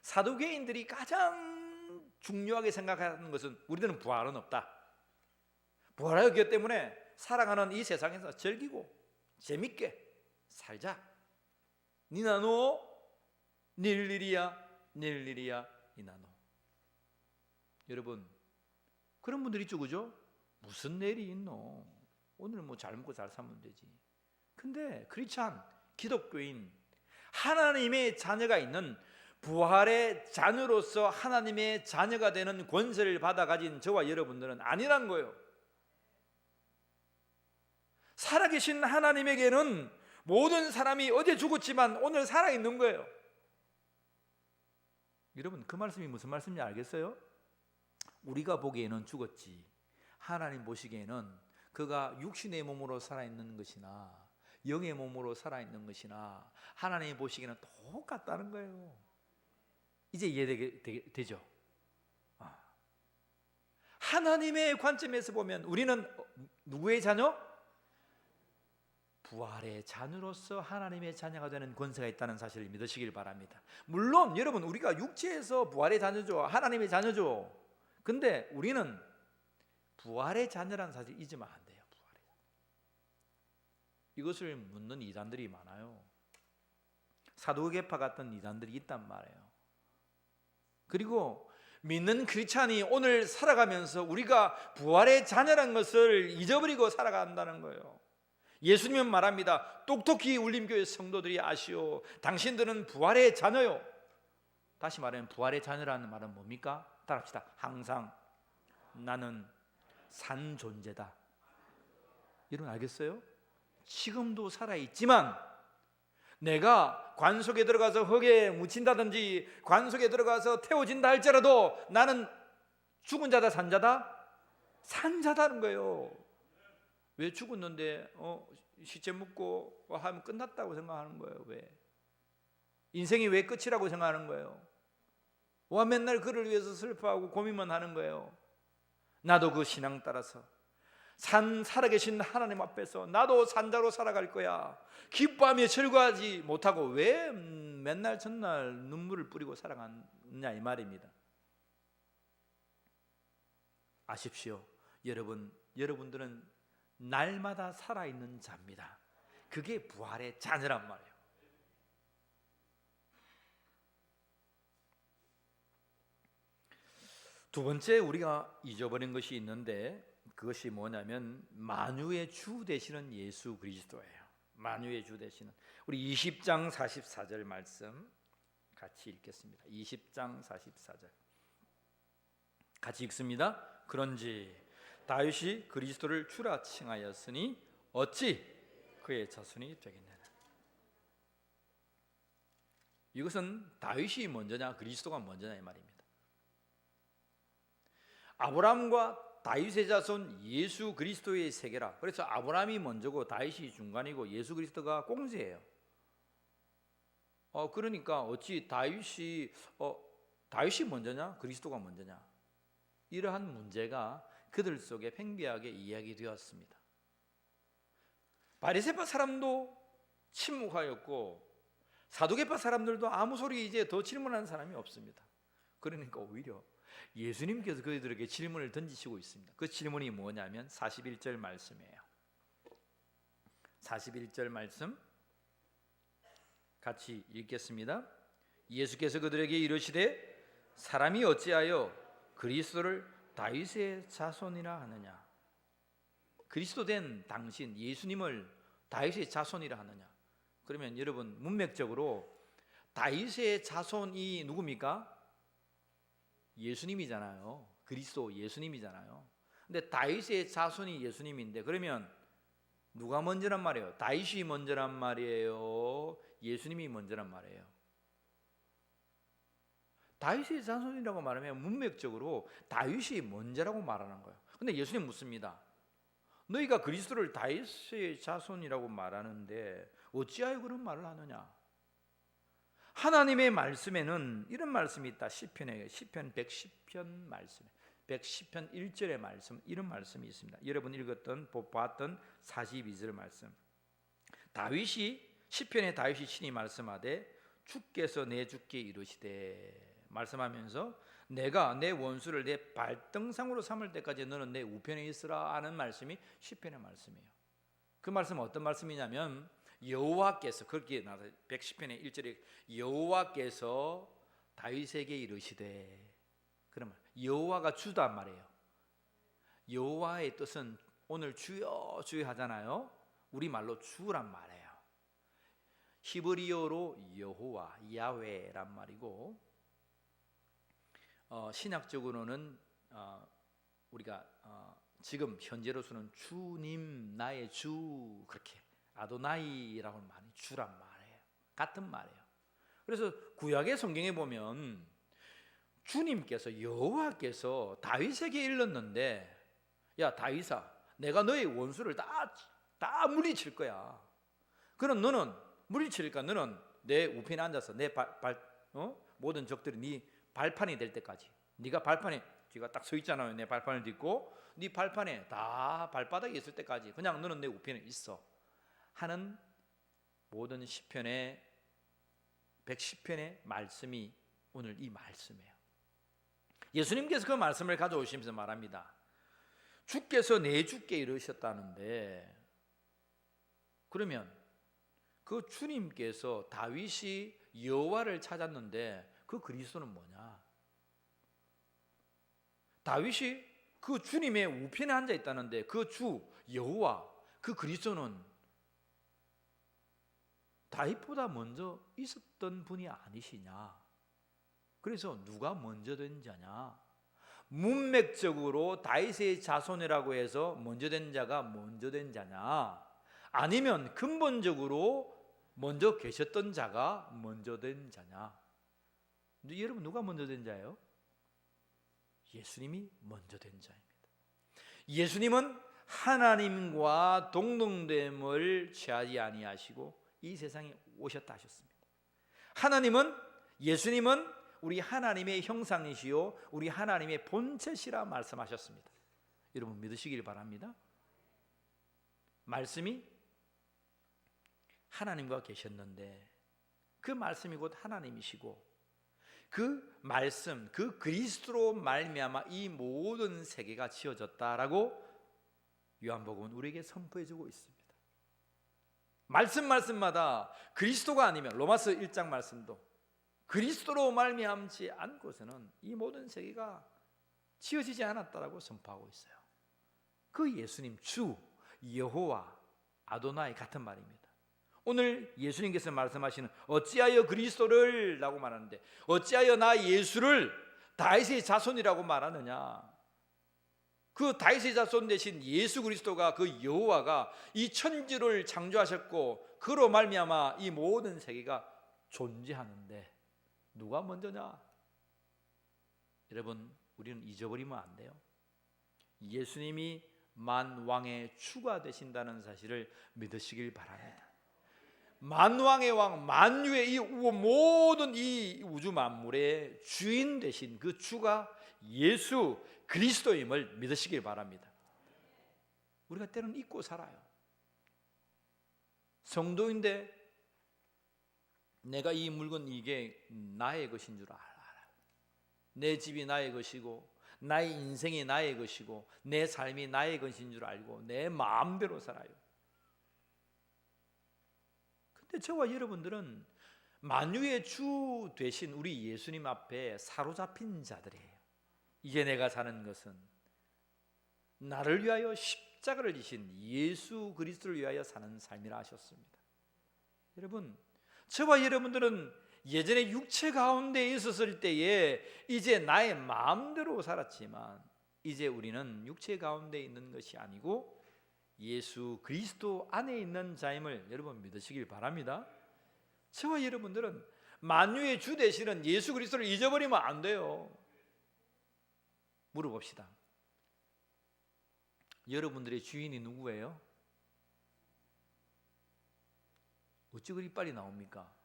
사도계인들이 가장 중요하게 생각하는 것은 우리들은 부활은 없다. 부활하기 때문에 살아가는 이 세상에서 즐기고 재밌게 살자. 니나노 닐리리야 닐리리야 니나노. 여러분, 그런 분들이 있죠, 그죠? 무슨 내일이 있노? 오늘 뭐 잘 먹고 잘 살면 되지. 근데 크리스찬, 기독교인, 하나님의 자녀가 있는, 부활의 자녀로서 하나님의 자녀가 되는 권세를 받아 가진 저와 여러분들은 아니란 거예요. 살아계신 하나님에게는 모든 사람이 어제 죽었지만 오늘 살아있는 거예요. 여러분, 그 말씀이 무슨 말씀인지 알겠어요? 우리가 보기에는 죽었지, 하나님 보시기에는 그가 육신의 몸으로 살아있는 것이나 영의 몸으로 살아있는 것이나 하나님이 보시기에는 똑같다는 거예요. 이제 이해되죠? 하나님의 관점에서 보면 우리는 누구의 자녀? 부활의 자녀로서 하나님의 자녀가 되는 권세가 있다는 사실을 믿으시길 바랍니다. 물론 여러분, 우리가 육체에서 부활의 자녀죠. 하나님의 자녀죠. 근데 우리는 부활의 자녀라는 사실 잊으면 안 돼요. 부활의 자녀. 이것을 묻는 이단들이 많아요. 사도계파 같은 이단들이 있단 말이에요. 그리고 믿는 크리스찬이 오늘 살아가면서 우리가 부활의 자녀라는 것을 잊어버리고 살아간다는 거예요. 예수님은 말합니다. 똑똑히 울림교회 성도들이 아시오, 당신들은 부활의 자녀요. 다시 말하면 부활의 자녀라는 말은 뭡니까? 따라합시다. 항상 나는 산 존재다. 여러분 알겠어요? 지금도 살아있지만 내가 관 속에 들어가서 흙에 묻힌다든지 관 속에 들어가서 태워진다 할지라도 나는 죽은 자다 산 자다? 산 자다는 거예요. 왜 죽었는데 시체 묻고 하면 끝났다고 생각하는 거예요? 왜? 인생이 왜 끝이라고 생각하는 거예요? 와, 맨날 그를 위해서 슬퍼하고 고민만 하는 거예요. 나도 그 신앙 따라서 살아계신 하나님 앞에서 나도 산자로 살아갈 거야, 기뻐하며 즐거워하지 못하고 왜 맨날 전날 눈물을 뿌리고 살아가느냐 이 말입니다. 아십시오. 여러분들은 날마다 살아있는 자입니다. 그게 부활의 자녀란 말이에요. 두 번째, 우리가 잊어버린 것이 있는데 그것이 뭐냐면 만유의 주 되시는 예수 그리스도예요. 만유의 주 되시는, 우리 20장 44절 말씀 같이 읽겠습니다. 20장 44절 같이 읽습니다. 그런지 다윗이 그리스도를 주라 칭하였으니 어찌 그의 자손이 되겠느냐. 이것은 다윗이 먼저냐 그리스도가 먼저냐 이 말입니다. 아브라함과 다윗의 자손 예수 그리스도의 세계라. 그래서 아브라함이 먼저고 다윗이 중간이고 예수 그리스도가 꽁지예요. 그러니까 어찌 다윗이 먼저냐 그리스도가 먼저냐, 이러한 문제가 그들 속에 팽배하게 이야기되었습니다. 바리새파 사람도 침묵하였고 사두개파 사람들도 아무 소리 이제 더 질문하는 사람이 없습니다. 그러니까 오히려 예수님께서 그들에게 질문을 던지시고 있습니다. 그 질문이 뭐냐면 41절 말씀이에요. 41절 말씀 같이 읽겠습니다. 예수께서 그들에게 이르시되 사람이 어찌하여 그리스도를 다윗의 자손이라 하느냐. 그리스도 된 당신 예수님을 다윗의 자손이라 하느냐. 그러면 여러분 문맥적으로 다윗의 자손이 누굽니까? 예수님이잖아요. 그리스도 예수님이잖아요. 근데 다윗의 자손이 예수님인데 그러면 누가 먼저란 말이에요? 다윗이 먼저란 말이에요? 예수님이 먼저란 말이에요? 다윗의 자손이라고 말하면 문맥적으로 다윗이 먼저라고 말하는 거예요. 근데 예수님 묻습니다. 너희가 그리스도를 다윗의 자손이라고 말하는데 어찌하여 그런 말을 하느냐? 하나님의 말씀에는 이런 말씀이 있다. 시편 110편 말씀에 110편 1절의 말씀, 이런 말씀이 있습니다. 여러분 읽었던 봤던 42절 말씀. 시편의 다윗이 친히 말씀하되 주께서 내 주께 이르시되 말씀하면서 내가 내 원수를 내 발등상으로 삼을 때까지 너는 내 우편에 있으라 하는 말씀이 시편의 말씀이에요. 그 말씀은 어떤 말씀이냐면 여호와께서 그렇게 나서 110편의 1절에 여호와께서 다윗에게 이르시되 그러면 여호와가 주단 말이에요. 여호와의 뜻은 오늘 주여 주여 하잖아요. 우리말로 주란 말이에요. 히브리어로 여호와 야훼란 말이고 신학적으로는 우리가 지금 현재로서는 주님 나의 주 그렇게 아도나이라고 많이 주란 말이에요. 같은 말이에요. 그래서 구약의 성경에 보면 주님께서 여호와께서 다윗에게 일렀는데 야 다윗아 내가 너의 원수를 다 물리칠 거야. 그럼 너는 물리치니까 너는 내 우편에 앉아서 내 모든 적들이 네 발판이 될 때까지 네가 발판에 제가 딱 서 있잖아요. 내 발판을 딛고 네 발판에 다 발바닥에 있을 때까지 그냥 너는 내 우편에 있어 하는 모든 시편의 110편의 말씀이 오늘 이 말씀이에요. 예수님께서 그 말씀을 가져오시면서 말합니다. 주께서 내 주께 이르셨다는데 그러면 그 주님께서 다윗이 여호와를 찾았는데 그 그리스도는 뭐냐? 다윗이 그 주님의 우편에 앉아 있다는데 그 주 여호와 그 그리스도는 다윗보다 먼저 있었던 분이 아니시냐? 그래서 누가 먼저 된 자냐? 문맥적으로 다윗의 자손이라고 해서 먼저 된 자가 먼저 된 자냐? 아니면 근본적으로 먼저 계셨던 자가 먼저 된 자냐? 여러분 누가 먼저 된 자예요? 예수님이 먼저 된 자입니다. 예수님은 하나님과 동등됨을 취하지 아니하시고 이 세상에 오셨다 하셨습니다. 예수님은 우리 하나님의 형상이시요 우리 하나님의 본체시라 말씀하셨습니다. 여러분 믿으시길 바랍니다. 말씀이 하나님과 계셨는데 그 말씀이 곧 하나님이시고 그 말씀, 그 그리스도로 말미암아 이 모든 세계가 지어졌다라고 요한복음은 우리에게 선포해주고 있습니다. 말씀마다 그리스도가 아니면 로마서 1장 말씀도 그리스도로 말미암지 않고서는 이 모든 세계가 지어지지 않았다라고 선포하고 있어요. 그 예수님 주 여호와 아도나이 같은 말입니다. 오늘 예수님께서 말씀하시는 어찌하여 그리스도를 라고 말하는데 어찌하여 나 예수를 다윗의 자손이라고 말하느냐? 그 다윗의 자손 대신 예수 그리스도가 그 여호와가 이 천지를 창조하셨고 그로 말미암아 이 모든 세계가 존재하는데 누가 먼저냐? 여러분 우리는 잊어버리면 안 돼요. 예수님이 만왕의 주가 되신다는 사실을 믿으시길 바랍니다. 만왕의 왕, 만유의 이 모든 이 우주 만물의 주인 되신 그 주가 예수 그리스도임을 믿으시길 바랍니다. 우리가 때로는 잊고 살아요. 성도인데 내가 이 물건 이게 나의 것인 줄 알아요. 내 집이 나의 것이고 나의 인생이 나의 것이고 내 삶이 나의 것인 줄 알고 내 마음대로 살아요. 근데 저와 여러분들은 만유의 주 되신 우리 예수님 앞에 사로잡힌 자들이에요. 이제 내가 사는 것은 나를 위하여 십자가를 지신 예수 그리스도를 위하여 사는 삶이라 하셨습니다. 여러분, 저와 여러분들은 예전에 육체 가운데 있었을 때에 이제 나의 마음대로 살았지만 이제 우리는 육체 가운데 있는 것이 아니고 예수 그리스도 안에 있는 자임을 여러분 믿으시길 바랍니다. 저와 여러분들은 만유의 주 되시는 예수 그리스도를 잊어버리면 안 돼요. 물어봅시다. 여러분들의 주인이 누구예요? 어찌 그리 빨리 나옵니까?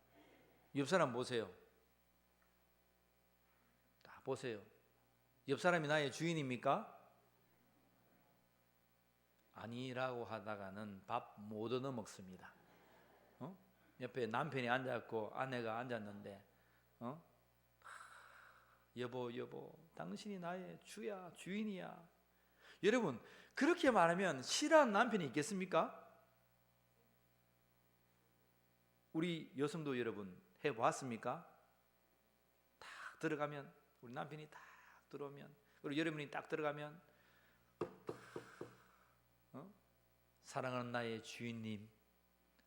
옆 사람 보세요. 다 보세요. 옆 사람이 나의 주인입니까? 아니라고 하다가는 밥 못 얻어 먹습니다. 옆에 남편이 앉았고 아내가 앉았는데 여보 당신이 나의 주야 주인이야. 여러분 그렇게 말하면 싫어하는 남편이 있겠습니까? 우리 여성도 여러분 해보았습니까? 딱 들어가면 우리 남편이 딱 들어오면 그리고 여러분이 딱 들어가면 사랑하는 나의 주인님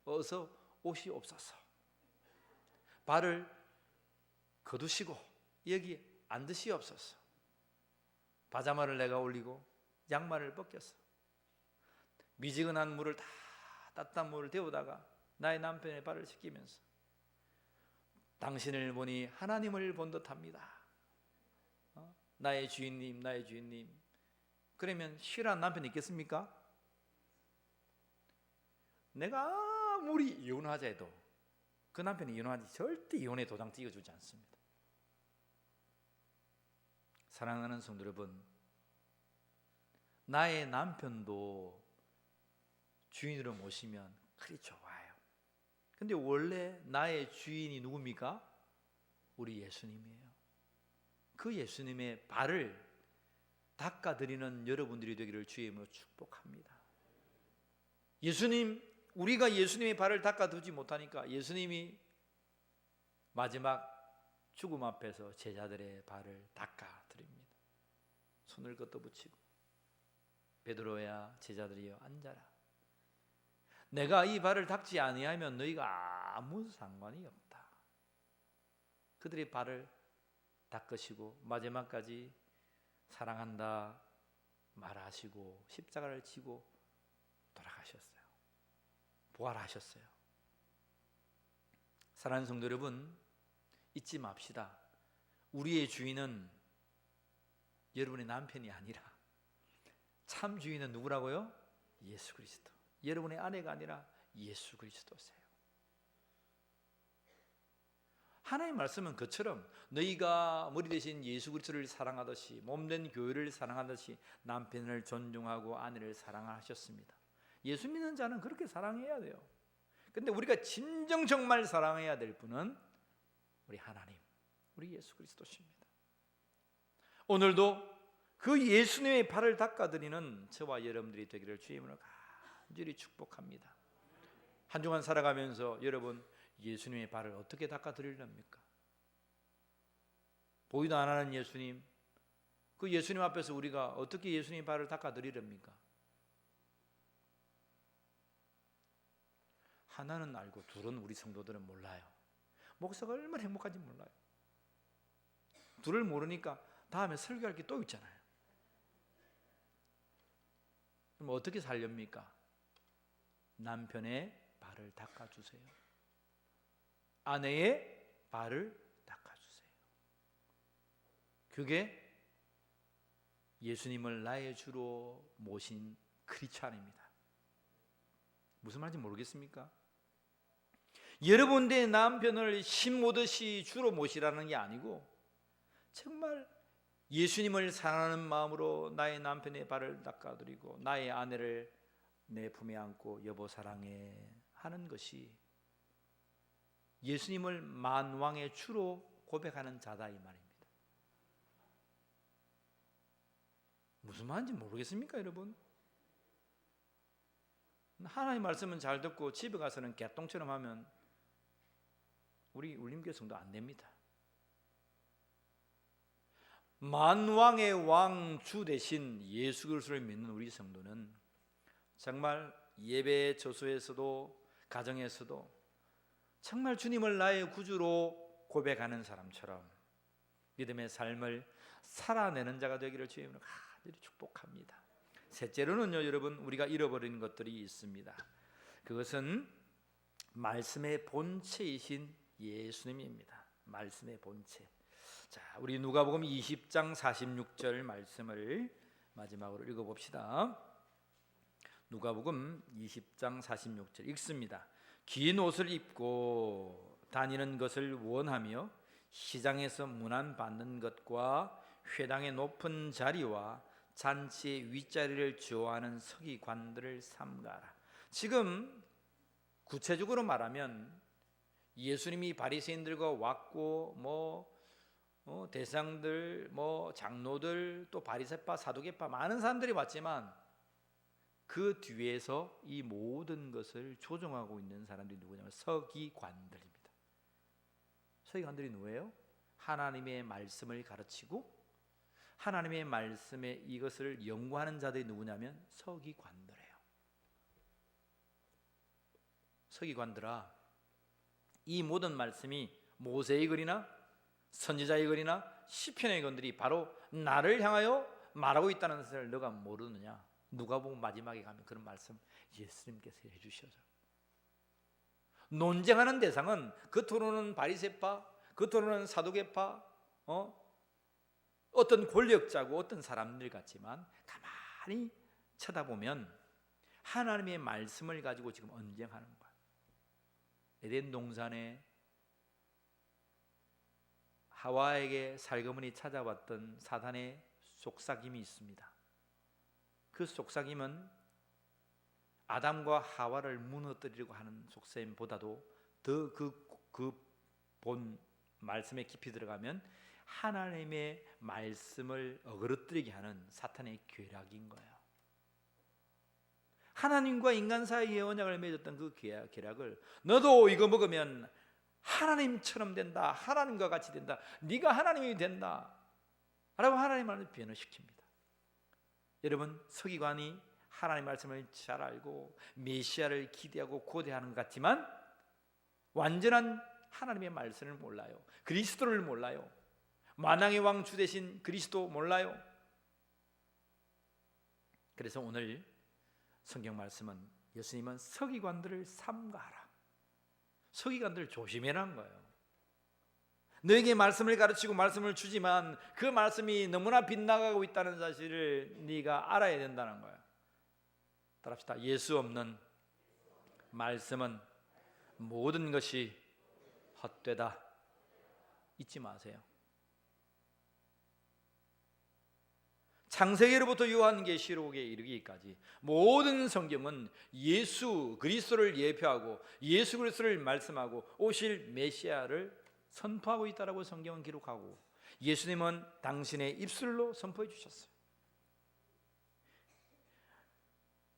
어서 오시옵소서. 발을 거두시고 여기 앉으시옵소서. 바자마를 내가 올리고 양말을 벗겨서 미지근한 물을 다 따뜻한 물을 데우다가 나의 남편의 발을 씻기면서 당신을 보니 하나님을 본 듯합니다. 나의 주인님 나의 주인님. 그러면 싫어하는 남편이 있겠습니까? 내가 아무리 이혼하자 해도 그 남편이 이혼하지 절대 이혼의 도장 띄워주지 않습니다. 사랑하는 성도 여러분, 나의 남편도 주인으로 모시면 그리 좋아요. 근데 원래 나의 주인이 누굽니까? 우리 예수님이에요. 그 예수님의 발을 닦아드리는 여러분들이 되기를 주의 이름으로 축복합니다. 우리가 예수님의 발을 닦아두지 못하니까 예수님이 마지막 죽음 앞에서 제자들의 발을 닦아드립니다. 손을 걷어붙이고 베드로야 제자들이여 앉아라. 내가 이 발을 닦지 아니하면 너희가 아무 상관이 없다. 그들의 발을 닦으시고 마지막까지 사랑한다 말하시고 십자가를 지고 돌아가셨어요. 부활하셨어요. 사랑하는 성도 여러분, 잊지 맙시다. 우리의 주인은 여러분의 남편이 아니라 참 주인은 누구라고요? 예수 그리스도. 여러분의 아내가 아니라 예수 그리스도세요. 하나님의 말씀은 그처럼 너희가 머리 대신 예수 그리스도를 사랑하듯이 몸된 교회를 사랑하듯이 남편을 존중하고 아내를 사랑하셨습니다. 예수 믿는 자는 그렇게 사랑해야 돼요. 근데 우리가 진정 정말 사랑해야 될 분은 우리 하나님, 우리 예수 그리스도십니다. 오늘도 그 예수님의 발을 닦아드리는 저와 여러분들이 되기를 주의 이름으로 간절히 축복합니다. 한 주간 살아가면서 여러분 예수님의 발을 어떻게 닦아드리렵니까? 보이도 안 하는 예수님, 그 예수님 앞에서 우리가 어떻게 예수님의 발을 닦아드리렵니까? 하나는 알고 둘은 우리 성도들은 몰라요. 목사가 얼마나 행복한지 몰라요. 둘을 모르니까 다음에 설교할 게 또 있잖아요. 그럼 어떻게 살렵니까? 남편의 발을 닦아주세요. 아내의 발을 닦아주세요. 그게 예수님을 나의 주로 모신 크리스찬입니다. 무슨 말인지 모르겠습니까? 여러분의 남편을 심 모듯이 주로 모시라는 게 아니고 정말 예수님을 사랑하는 마음으로 나의 남편의 발을 닦아드리고 나의 아내를 내 품에 안고 여보 사랑해 하는 것이 예수님을 만왕의 주로 고백하는 자다 이 말입니다. 무슨 말인지 모르겠습니까 여러분? 하나님의 말씀은 잘 듣고 집에 가서는 개똥처럼 하면 우리 울림교회 성도 안 됩니다. 만왕의 왕 주 대신 예수 그리스도를 믿는 우리 성도는 정말 예배 저소에서도 가정에서도 정말 주님을 나의 구주로 고백하는 사람처럼 믿음의 삶을 살아내는 자가 되기를 주님으로 간절히 축복합니다. 셋째로는요, 여러분, 우리가 잃어버린 것들이 있습니다. 그것은 말씀의 본체이신 예수님입니다. 말씀의 본체. 자, 우리 누가복음 20장 46절 말씀을 마지막으로 읽어봅시다. 누가복음 20장 46절 읽습니다. 긴 옷을 입고 다니는 것을 원하며 시장에서 문안받는 것과 회당의 높은 자리와 잔치의 윗자리를 좋아하는 서기관들을 삼가라. 지금 구체적으로 말하면 예수님이 바리새인들과 왔고 대상들, 장로들, 또 바리새파, 사두개파 많은 사람들이 왔지만 그 뒤에서 이 모든 것을 조종하고 있는 사람들이 누구냐면 서기관들입니다. 서기관들이 누구예요? 하나님의 말씀을 가르치고 하나님의 말씀에 이것을 연구하는 자들이 누구냐면 서기관들이에요. 서기관들아, 이 모든 말씀이 모세의 글이나 선지자의 글이나 시편의 글들이 바로 나를 향하여 말하고 있다는 것을 너가 모르느냐? 누가복음 마지막에 가면 그런 말씀 예수님께서 해주셔서 논쟁하는 대상은 겉으로는 바리새파, 겉으로는 사두개파, 어떤 권력자고 어떤 사람들 같지만 가만히 쳐다보면 하나님의 말씀을 가지고 지금 언쟁하는 거야. 에덴 동산에 하와에게 살그머니 찾아왔던 사단의 속삭임이 있습니다. 그 속삭임은 아담과 하와를 무너뜨리려고 하는 속셈보다도 더 그 본 말씀에 깊이 들어가면 하나님의 말씀을 어그러뜨리게 하는 사탄의 괴락인 거예요. 하나님과 인간 사이에 언약을 맺었던 그 계략을 너도 이거 먹으면 하나님처럼 된다, 하나님과 같이 된다, 네가 하나님이 된다 라고 하나님 말을 변화시킵니다. 여러분, 서기관이 하나님 말씀을 잘 알고 메시아를 기대하고 고대하는 것 같지만 완전한 하나님의 말씀을 몰라요. 그리스도를 몰라요. 만왕의 왕 주 대신 그리스도 몰라요. 그래서 오늘 성경 말씀은 예수님은 서기관들을 삼가하라, 서기관들을 조심해라는 거예요. 너에게 말씀을 가르치고 말씀을 주지만 그 말씀이 너무나 빗나가고 있다는 사실을 네가 알아야 된다는 거예요. 따라합시다. 예수 없는 말씀은 모든 것이 헛되다. 잊지 마세요. 창세기로부터 요한계시록에 이르기까지 모든 성경은 예수 그리스도를 예표하고 예수 그리스도를 말씀하고 오실 메시아를 선포하고 있다라고 성경은 기록하고 예수님은 당신의 입술로 선포해 주셨어요.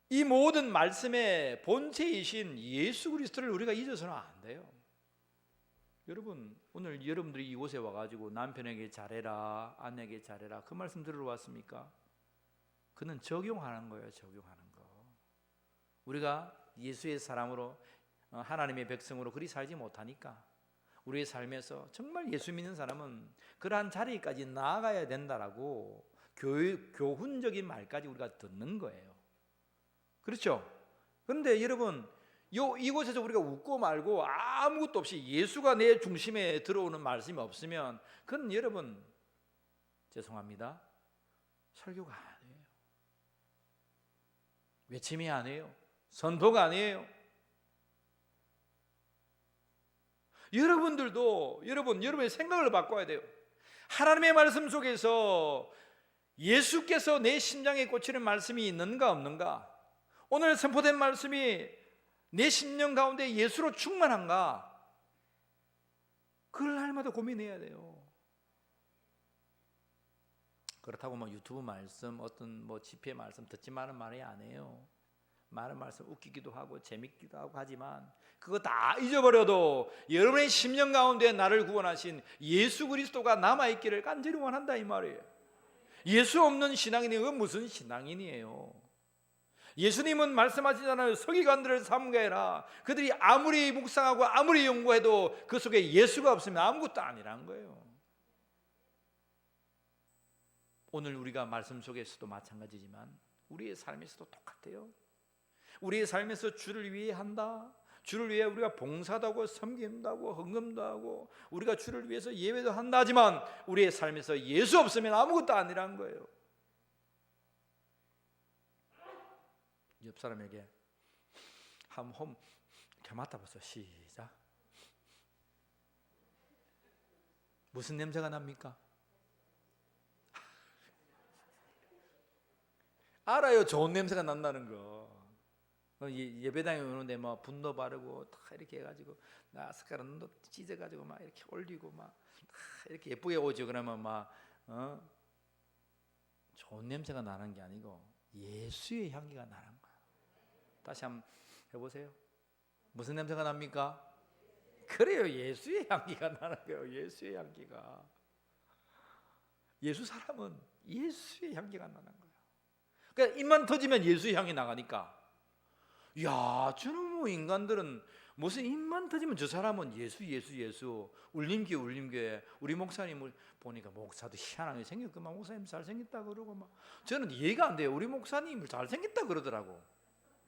이 모든 말씀의 본체이신 예수 그리스도를 우리가 잊어서는 안 돼요. 여러분, 오늘 여러분들이 이곳에 와가지고 남편에게 잘해라, 아내에게 잘해라 그 말씀 들으러 왔습니까? 그는 적용하는 거예요. 적용하는 거. 우리가 예수의 사람으로 하나님의 백성으로 그리 살지 못하니까 우리의 삶에서 정말 예수 믿는 사람은 그러한 자리까지 나아가야 된다라고 교훈적인 말까지 우리가 듣는 거예요. 그렇죠? 그런데 여러분, 이곳에서 우리가 웃고 말고 아무것도 없이 예수가 내 중심에 들어오는 말씀이 없으면 그건 여러분 죄송합니다, 설교가 아니에요. 외침이 아니에요. 선포가 아니에요. 여러분들도 여러분의 생각을 바꿔야 돼요. 하나님의 말씀 속에서 예수께서 내 심장에 꽂히는 말씀이 있는가 없는가? 오늘 선포된 말씀이 내 심령 가운데 예수로 충만한가? 그걸 날마다 고민해야 돼요. 그렇다고 유튜브 말씀, 어떤 집회 말씀 듣지 말은 말이 아니에요. 많은 말씀 웃기기도 하고 재밌기도 하고 하지만 그거 다 잊어버려도 여러분의 심령 가운데 나를 구원하신 예수 그리스도가 남아있기를 간절히 원한다 이 말이에요. 예수 없는 신앙인이 그건 무슨 신앙인이에요? 예수님은 말씀하시잖아요. 서기관들을 삼가해라. 그들이 아무리 묵상하고 아무리 연구해도 그 속에 예수가 없으면 아무것도 아니라는 거예요. 오늘 우리가 말씀 속에서도 마찬가지지만 우리의 삶에서도 똑같아요. 우리의 삶에서 주를 위해 한다. 주를 위해 우리가 봉사도 하고 섬김도 하고 헌금도 하고 우리가 주를 위해서 예배도 한다 하지만 우리의 삶에서 예수 없으면 아무것도 아니라는 거예요. 옆 사람에게 한번 이렇게 맡아보세요. 시작. 무슨 냄새가 납니까? 알아요. 좋은 냄새가 난다는 거. 예배당에 오는데 막 분도 바르고 다 이렇게 해가지고 나 숟가락도 찢어가지고 막 이렇게 올리고 막 이렇게 예쁘게 오죠. 그러면 막 좋은 냄새가 나는 게 아니고 예수의 향기가 나는 거야. 다시 한번 해보세요. 무슨 냄새가 납니까? 그래요. 예수의 향기가 나는 거예요. 예수의 향기가. 예수 사람은 예수의 향기가 나는 거예요. 그러니까 입만 터지면 예수의 향이 나가니까. 야, 저는 뭐 인간들은 무슨 입만 터지면 저 사람은 예수 울림교회 우리 목사님을 보니까 목사도 희한하게 생겼구만. 목사님 잘생겼다 그러고 막 저는 이해가 안 돼요. 우리 목사님을 잘생겼다 그러더라고.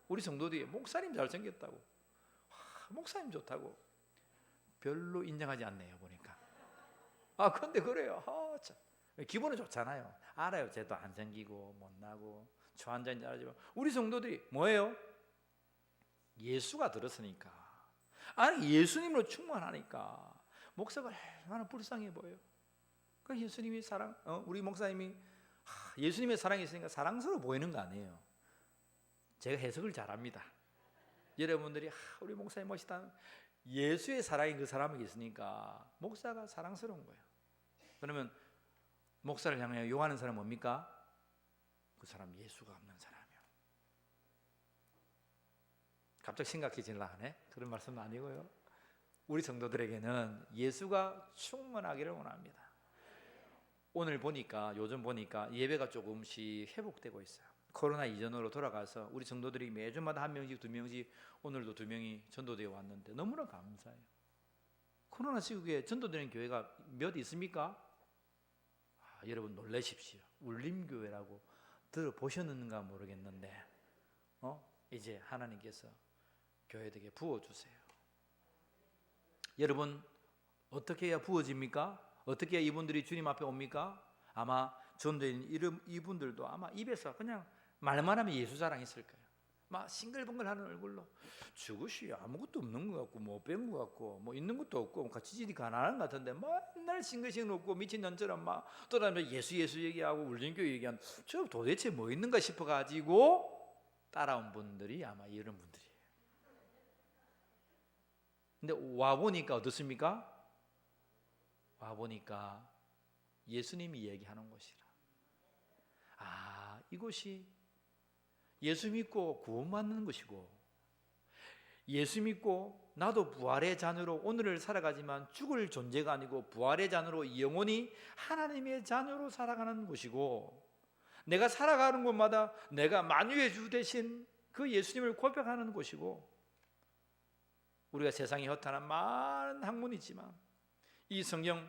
우리 성도들이 목사님 잘생겼다고. 목사님 좋다고. 별로 인정하지 않네요 보니까. 근데 그래요. 참. 기분은 좋잖아요. 알아요. 쟤도 안 생기고 못나고 초한자인지 알지만 우리 성도들이 뭐예요? 예수가 들었으니까. 아니 예수님으로 충만하니까 목사가 얼마나 불쌍해 보여요. 그 예수님이 우리 목사님이 예수님의 사랑이 있으니까 사랑스러워 보이는 거 아니에요. 제가 해석을 잘합니다. 여러분들이 우리 목사님 멋있다. 예수의 사랑이 그 사람에게 있으니까 목사가 사랑스러운 거예요. 그러면 목사를 향해 요하는 사람은 뭡니까? 그 사람 예수가 없는 사람이요. 갑자기 심각해지려 하네. 그런 말씀은 아니고요. 우리 성도들에게는 예수가 충만하기를 원합니다. 오늘 보니까 요즘 보니까 예배가 조금씩 회복되고 있어요. 코로나 이전으로 돌아가서 우리 성도들이 매주마다 한 명씩 두 명씩 오늘도 두 명이 전도되어 왔는데 너무나 감사해요. 코로나 시국에 전도되는 교회가 몇 있습니까? 여러분 놀라십시오. 울림교회라고 들어보셨는가 모르겠는데 이제 하나님께서 교회에게 부어주세요. 여러분 어떻게 해야 부어집니까? 어떻게 해야 이분들이 주님 앞에 옵니까? 아마 전도인 이분들도 아마 입에서 그냥 말만 하면 예수 자랑했을 거예요. 막 싱글벙글하는 얼굴로 저것이 아무것도 없는 것 같고 못 배운 것 같고 뭐 있는 것도 없고 같이 지리 가난한 것 같은데 맨날 싱글싱글 웃고 미친년처럼 막 또다니면서 예수 얘기하고 울림교 얘기한 저 도대체 뭐 있는가 싶어가지고 따라온 분들이 아마 이런 분들이에요. 근데 와보니까 어떻습니까? 와보니까 예수님이 얘기하는 곳이라. 이곳이 예수 믿고 구원받는 것이고 예수 믿고 나도 부활의 자녀로 오늘을 살아가지만 죽을 존재가 아니고 부활의 자녀로 영원히 하나님의 자녀로 살아가는 곳이고 내가 살아가는 곳마다 내가 만유의 주 대신 그 예수님을 고백하는 곳이고 우리가 세상에 허탄한 많은 학문이지만 이 성경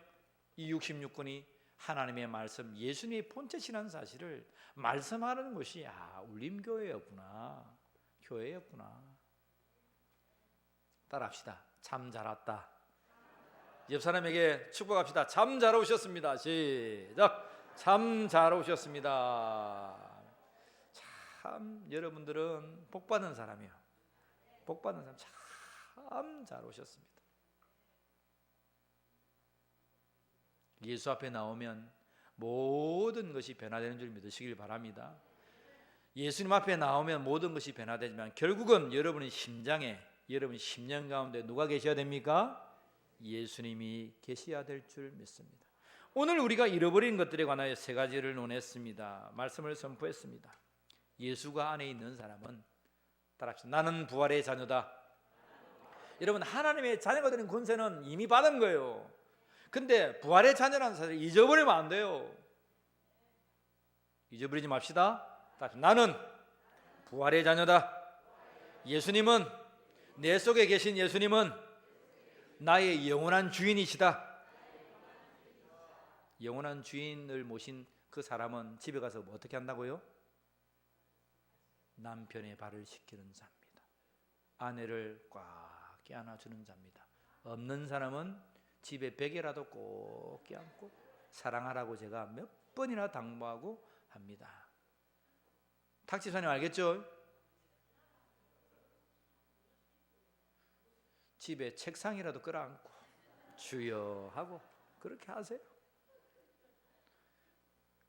이 66권이 하나님의 말씀 예수님의 본체시라는 사실을 말씀하는 것이 울림교회였구나 교회였구나. 따라합시다. 참 잘 왔다. 옆 사람에게 축복합시다. 참 잘 오셨습니다. 시작. 참 잘 오셨습니다. 참 여러분들은 복받는 사람이에요. 복받는 사람 참 잘 오셨습니다. 예수 앞에 나오면 모든 것이 변화되는 줄 믿으시길 바랍니다. 예수님 앞에 나오면 모든 것이 변화되지만 결국은 여러분의 심장에 여러분 심령 가운데 누가 계셔야 됩니까? 예수님이 계셔야 될 줄 믿습니다. 오늘 우리가 잃어버린 것들에 관하여 세 가지를 논했습니다. 말씀을 선포했습니다. 예수가 안에 있는 사람은 따라합시다. 나는 부활의 자녀다. 여러분, 하나님의 자녀가 되는 권세는 이미 받은 거예요. 근데 부활의 자녀라는 사실을 잊어버리면 안 돼요. 잊어버리지 맙시다. 나는 부활의 자녀다. 예수님은, 내 속에 계신 예수님은 나의 영원한 주인이시다. 영원한 주인을 모신 그 사람은 집에 가서 뭐 어떻게 한다고요? 남편의 발을 씻기는 자입니다. 아내를 꽉 껴안아주는 자입니다. 없는 사람은 집에 베개라도 꼭 껴안고 사랑하라고 제가 몇 번이나 당부하고 합니다. 탁지사님 알겠죠? 집에 책상이라도 끌어안고 주여 하고 그렇게 하세요.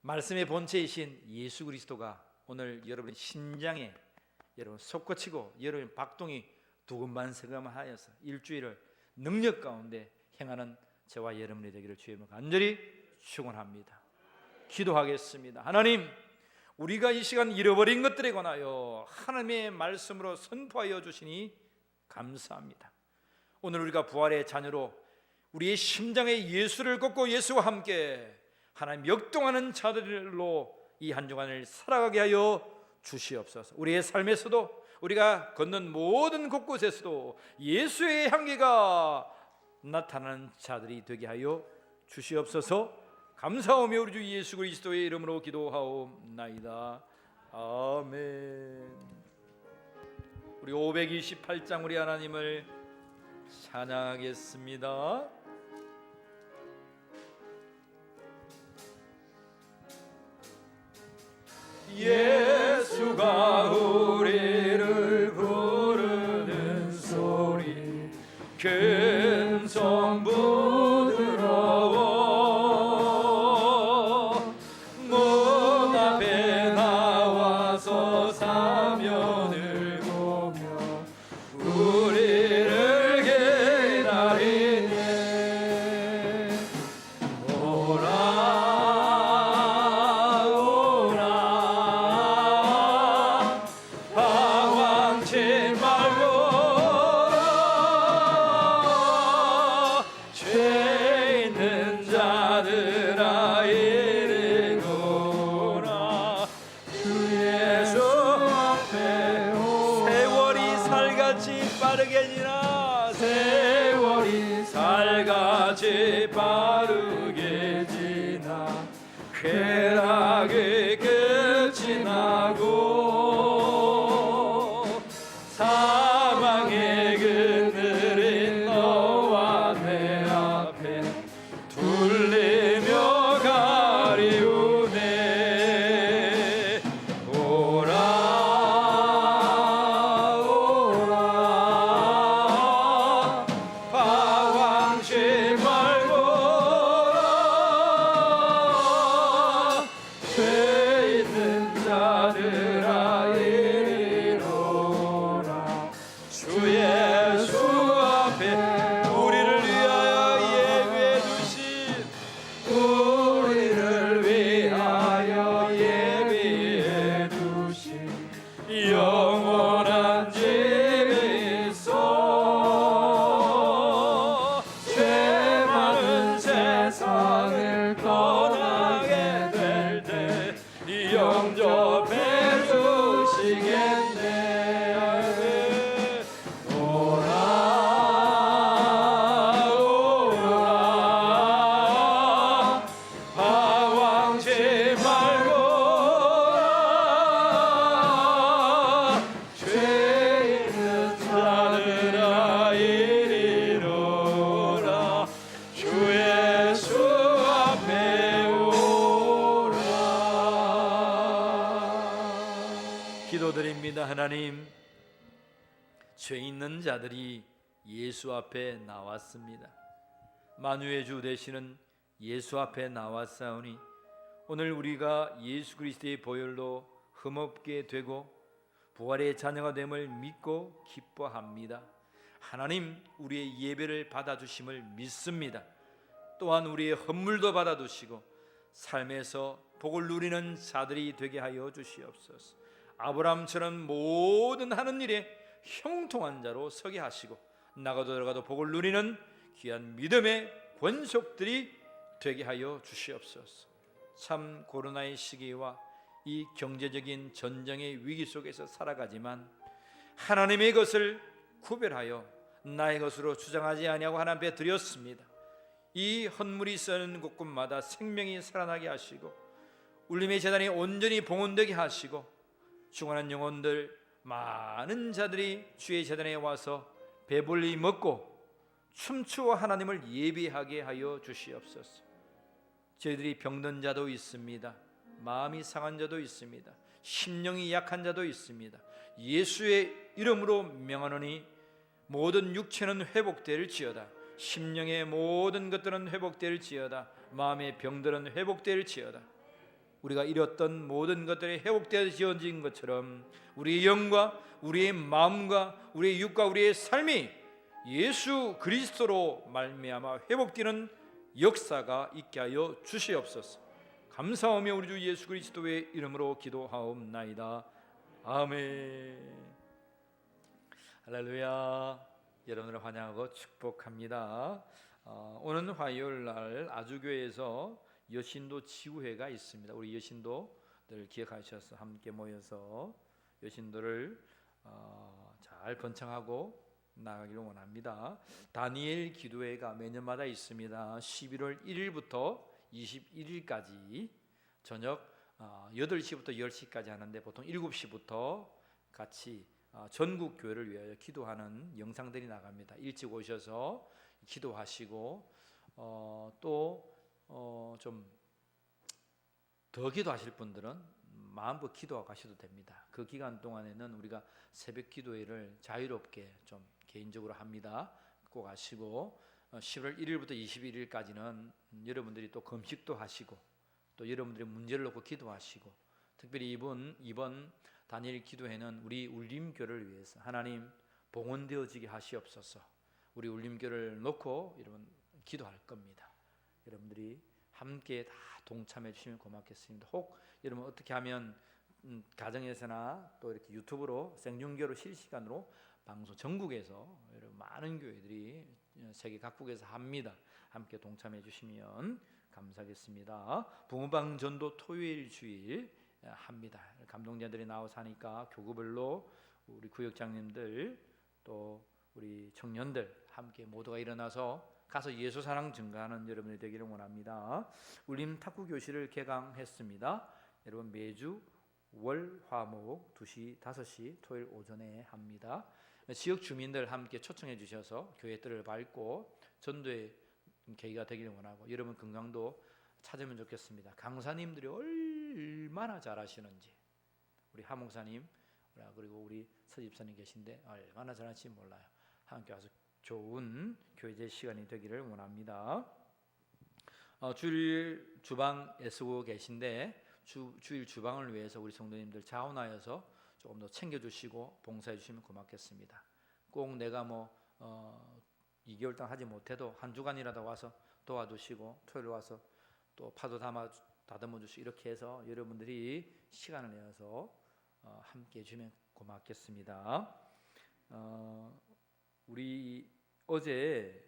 말씀의 본체이신 예수 그리스도가 오늘 여러분의 심장에 여러분 솟구치고 여러분 박동이 두근반세금하여서 일주일을 능력 가운데 행하는 저와 여러분이 되기를 주의 이름으로 간절히 축원합니다. 기도하겠습니다. 하나님, 우리가 이 시간 잃어버린 것들에 관하여 하나님의 말씀으로 선포하여 주시니 감사합니다. 오늘 우리가 부활의 자녀로 우리의 심장에 예수를 꽂고 예수와 함께 하나님 역동하는 자들로 이 한 주간을 살아가게 하여 주시옵소서. 우리의 삶에서도 우리가 걷는 모든 곳곳에서도 예수의 향기가 나타나는 자들이 되게 하여 주시옵소서. 감사하며 우리 주 예수 그리스도의 이름으로 기도하옵나이다. 아멘. 우리 528장 우리 하나님을 찬양하겠습니다. 예수가 우리를 부르는 소리 큰 성부 들어오 문 앞에 나와서 사면을 보며 우리를 기다리네. 오라 빠르게 지나 쾌락의 끝이 나고 사망의 그늘인 너와 내 앞에 둘리며 가리우네. 오라 오라 방황치 말고 죄 있는 자들아 이리로라. 주 예수 앞에 우리를 위하여 예비해 두신 우리를 위하여 예비해 두신 영원한 집이 있어. 죄 많은 세상을 떠나게 될 때 네 영접해 주시겠네. 오라 오라 방황치 말고 죄 있는 자들아 이리로라. 주 예수 앞에 오라. 기도드립니다. 하나님, 죄 있는 자들이 예수 앞에 나왔습니다. 만유의 주 되시는 예수 앞에 나왔사오니 오늘 우리가 예수 그리스도의 보혈로 흠없게 되고 부활의 자녀가 됨을 믿고 기뻐합니다. 하나님, 우리의 예배를 받아주심을 믿습니다. 또한 우리의 헌물도 받아주시고 삶에서 복을 누리는 자들이 되게 하여 주시옵소서. 아브라함처럼 모든 하는 일에 형통한 자로 서게 하시고 나가도 들어가도 복을 누리는 귀한 믿음의 권속들이 되게 하여 주시옵소서. 참 코로나의 시기와 이 경제적인 전쟁의 위기 속에서 살아가지만 하나님의 것을 구별하여 나의 것으로 주장하지 아니하고 하나님 앞에 드렸습니다. 이 헌물이 쓰는 곳곳마다 생명이 살아나게 하시고 울림의 제단이 온전히 봉헌되게 하시고 중환한 영혼들 많은 자들이 주의 제단에 와서 배불리 먹고 춤추어 하나님을 예배하게 하여 주시옵소서. 저희들이 병든 자도 있습니다. 마음이 상한 자도 있습니다. 심령이 약한 자도 있습니다. 예수의 이름으로 명하노니 모든 육체는 회복될지어다. 심령의 모든 것들은 회복될지어다. 마음의 병들은 회복될지어다. 우리가 잃었던 모든 것들이 회복되어진 것처럼 우리의 영과 우리의 마음과 우리의 육과 우리의 삶이 예수 그리스도로 말미암아 회복되는 역사가 있게 하여 주시옵소서. 감사하며 우리 주 예수 그리스도의 이름으로 기도하옵나이다. 아멘. 할렐루야. 여러분을 환영하고 축복합니다. 오는 화요일 날 아주교회에서 여신도 지구회가 있습니다. 우리 여신도들 기억하셔서 함께 모여서 여신도를 잘 번창하고 나가기를 원합니다. 다니엘 기도회가 매년마다 있습니다. 11월 1일부터 21일까지 저녁 8시부터 10시까지 하는데 보통 7시부터 같이 전국 교회를 위하여 기도하는 영상들이 나갑니다. 일찍 오셔서 기도하시고 또 좀 더 기도하실 분들은 마음껏 기도하고 가셔도 됩니다. 그 기간 동안에는 우리가 새벽 기도회를 자유롭게 좀 개인적으로 합니다. 꼭 아시고 11월 1일부터 21일까지는 여러분들이 또 금식도 하시고 또 여러분들의 문제를 놓고 기도하시고 특별히 이번 다니엘 기도회는 우리 울림교를 위해서 하나님 봉헌되어지게 하시옵소서. 우리 울림교를 놓고 여러분 기도할 겁니다. 여러분들이 함께 다 동참해 주시면 고맙겠습니다. 혹 여러분 어떻게 하면 가정에서나 또 이렇게 유튜브로 생중계로 실시간으로 방송 전국에서 여러분 많은 교회들이 세계 각국에서 합니다. 함께 동참해 주시면 감사하겠습니다. 붕어방 전도 토요일 주일 합니다. 감동자들이 나와서 하니까 교구별로 우리 구역장님들 또 우리 청년들 함께 모두가 일어나서 가서 예수 사랑 증가하는 여러분이 되기를 원합니다. 울림 탁구 교실을 개강했습니다. 여러분 매주 월, 화, 목 2시, 5시 토요일 오전에 합니다. 지역 주민들 함께 초청해 주셔서 교회 뜰을 밟고 전도의 계기가 되기를 원하고 여러분 건강도 찾으면 좋겠습니다. 강사님들이 얼마나 잘하시는지 우리 하목사님 그리고 우리 서집사님 계신데 얼마나 잘하실지 몰라요. 함께 와서 좋은 교제의 시간이 되기를 원합니다. 주일 주방 애쓰고 계신데 주일 주방을 위해서 우리 성도님들 자원하여서 조금 더 챙겨주시고 봉사해 주시면 고맙겠습니다. 꼭 내가 2개월 동안 하지 못해도 한 주간이라도 와서 도와주시고 토요일 와서 또 파도 다듬어 주시고 이렇게 해서 여러분들이 시간을 내어서 함께 해주면 고맙겠습니다. 우리 어제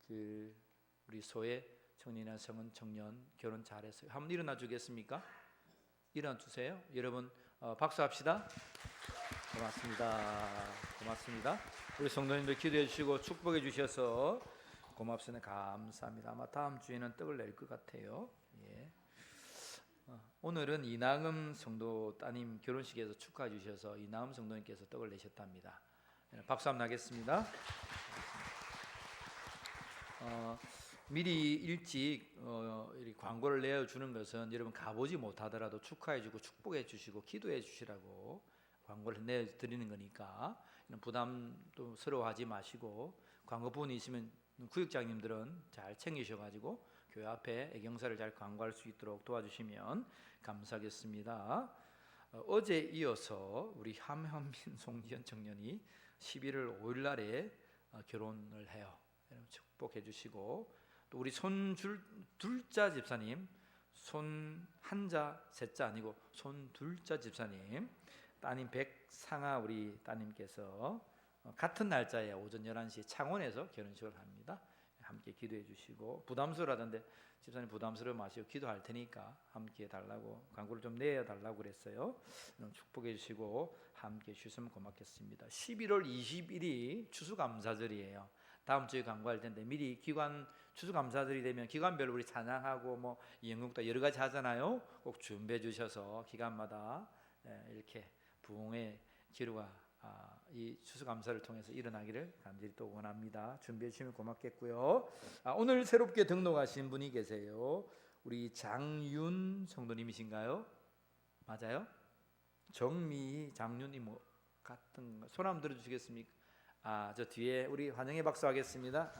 우리 소혜 청년이나 성은 청년 결혼 잘했어요. 한번 일어나 주겠습니까? 일어나 주세요. 여러분 박수합시다. 고맙습니다. 우리 성도님들 기도해 주시고 축복해 주셔서 고맙습니다. 감사합니다. 아마 다음 주에는 떡을 낼 것 같아요. 예. 오늘은 이나금 성도 따님 결혼식에서 축하해 주셔서 이나금 성도님께서 떡을 내셨답니다. 박수 한번 하겠습니다. 미리 일찍 광고를 내어주는 것은 여러분 가보지 못하더라도 축하해주고 축복해주시고 기도해주시라고 광고를 내드리는 거니까 부담도 스러워하지 마시고 광고분이 있으면 구역장님들은 잘 챙기셔가지고 교회 앞에 애경사를 잘 광고할 수 있도록 도와주시면 감사하겠습니다. 어제 이어서 우리 함현민 송지현 청년이 11월 5일 날에 결혼을 해요. 축복해 주시고 또 우리 손둘자 집사님, 손 한자 셋자 아니고 손둘자 집사님 따님 백상아 우리 따님께서 같은 날짜에 오전 11시에 창원에서 결혼식을 합니다. 함께 기도해 주시고, 부담스러워하던데 집사님 부담스러워 마시고 기도할 테니까 함께 해달라고 광고를 좀 내달라고 그랬어요. 축복해 주시고 함께 해주시면 고맙겠습니다. 11월 20일이 추수감사절이에요. 다음 주에 광고할 텐데 미리 기관 추수감사절이 되면 기관별로 우리 찬양하고 뭐 연극도 여러 가지 하잖아요. 꼭 준비해 주셔서 기관마다 이렇게 부흥의 기류가 이 추수감사를 통해서 일어나기를 간절히 또 원합니다. 준비해 주시면 고맙겠고요. 오늘 새롭게 등록하신 분이 계세요. 우리 장윤 성도님이신가요? 맞아요? 정미 장윤이 뭐 같은 손 한번 들어주시겠습니까? 저 뒤에 우리 환영의 박수 하겠습니다.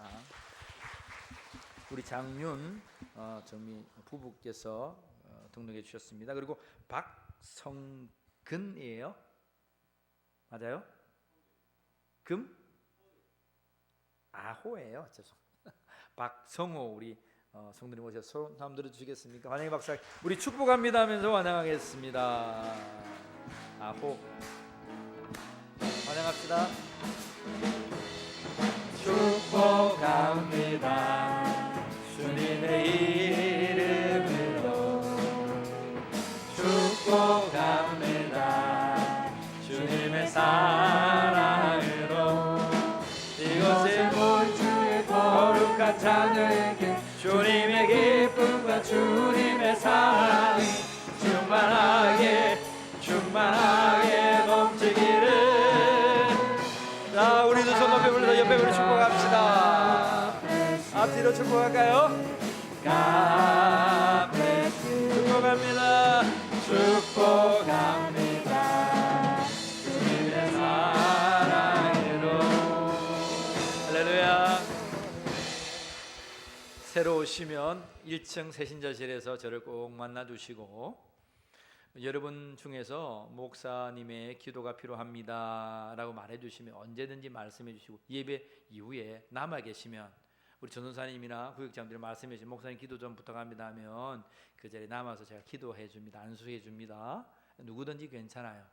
우리 장윤 정미 부부께서 등록해 주셨습니다. 그리고 박성근이에요. 맞아요? 호예요. 죄송합니다. 박성호 우리 성도님 오셔서 손 한번 들어주시겠습니까? 환영의 박수. 우리 축복합니다 하면서 환영하겠습니다. 호 환영합시다. 축복합니다 주님의 이름으로 축복합니다 주님의 사랑으로 이곳에 온 주의 거룩한 자녀에게 주님의 기쁨과 주님의 사랑이 충만하게 넘치기를. 자, 우리도 손 높이 불러서 옆에 우리 축복합시다. 앞뒤로 축복할까요? 축복합니다. 축복합니다. 주님의 사랑으로. 할렐루야. 새로 오시면 1층 새신자실에서 저를 꼭 만나 주시고, 여러분 중에서 목사님의 기도가 필요합니다 라고 말해 주시면 언제든지 말씀해 주시고, 예배 이후에 남아 계시면 우리 전도사님이나 구역장들이 말씀해 주시면 목사님 기도 좀 부탁합니다 하면 그 자리에 남아서 제가 기도해 줍니다. 안수해 줍니다. 누구든지 괜찮아요.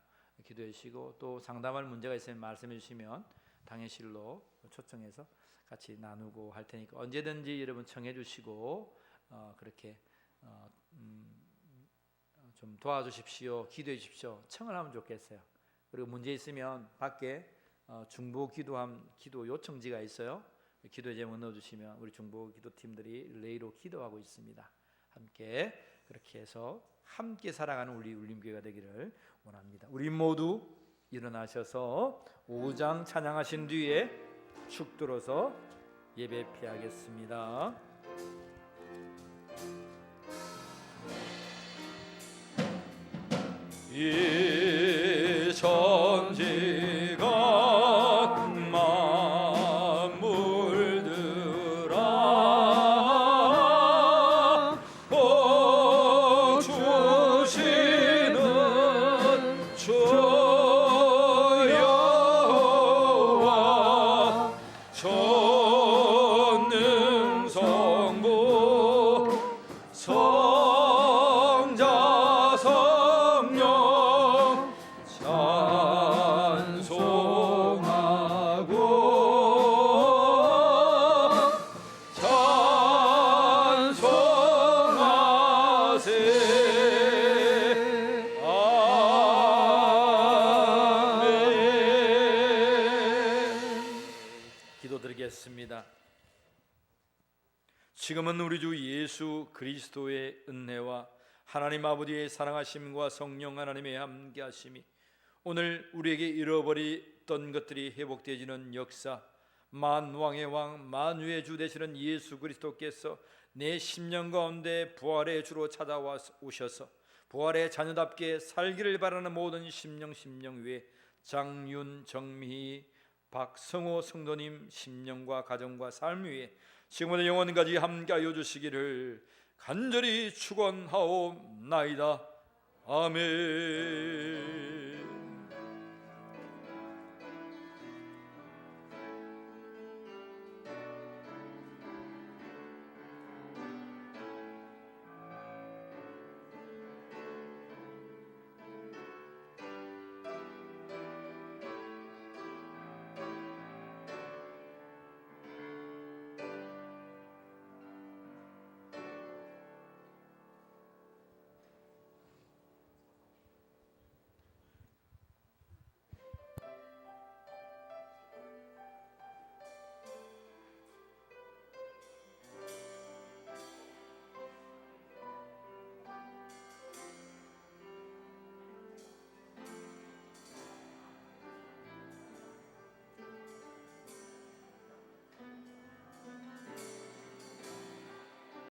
기도해 주시고, 또 상담할 문제가 있으면 말씀해 주시면 당회실로 초청해서 같이 나누고 할 테니까 언제든지 여러분 청해 주시고 그렇게 좀 도와주십시오, 기도해 주십시오, 청을 하면 좋겠어요. 그리고 문제 있으면 밖에 중보 기도 요청지가 있어요. 기도 제목 넣어주시면 우리 중보 기도팀들이 릴레이로 기도하고 있습니다. 함께 그렇게 해서 함께 살아가는 우리 울림교회가 되기를 원합니다. 우리 모두 일어나셔서 5장 찬양하신 뒤에 축 들어서 예배 피하겠습니다. 이 천지가 만물들아 복 주시는 주 여호와 전능성부 성자 성령 찬송하세. 아멘. 기도드리겠습니다. 지금은 우리 주 예수 그리스도의 은혜와 하나님 아버지의 사랑하심과 성령 하나님의 함께하심이 오늘 우리에게 잃어버렸던 것들이 회복되어지는 역사, 만왕의 왕 만유의 주 되시는 예수 그리스도께서 내 심령 가운데 부활의 주로 찾아오셔서 부활의 자녀답게 살기를 바라는 모든 심령 위에 장윤, 정미, 박성호 성도님 심령과 가정과 삶 위에 지금부터 영원까지 함께하여 주시기를 간절히 축원하옵나이다. 아멘.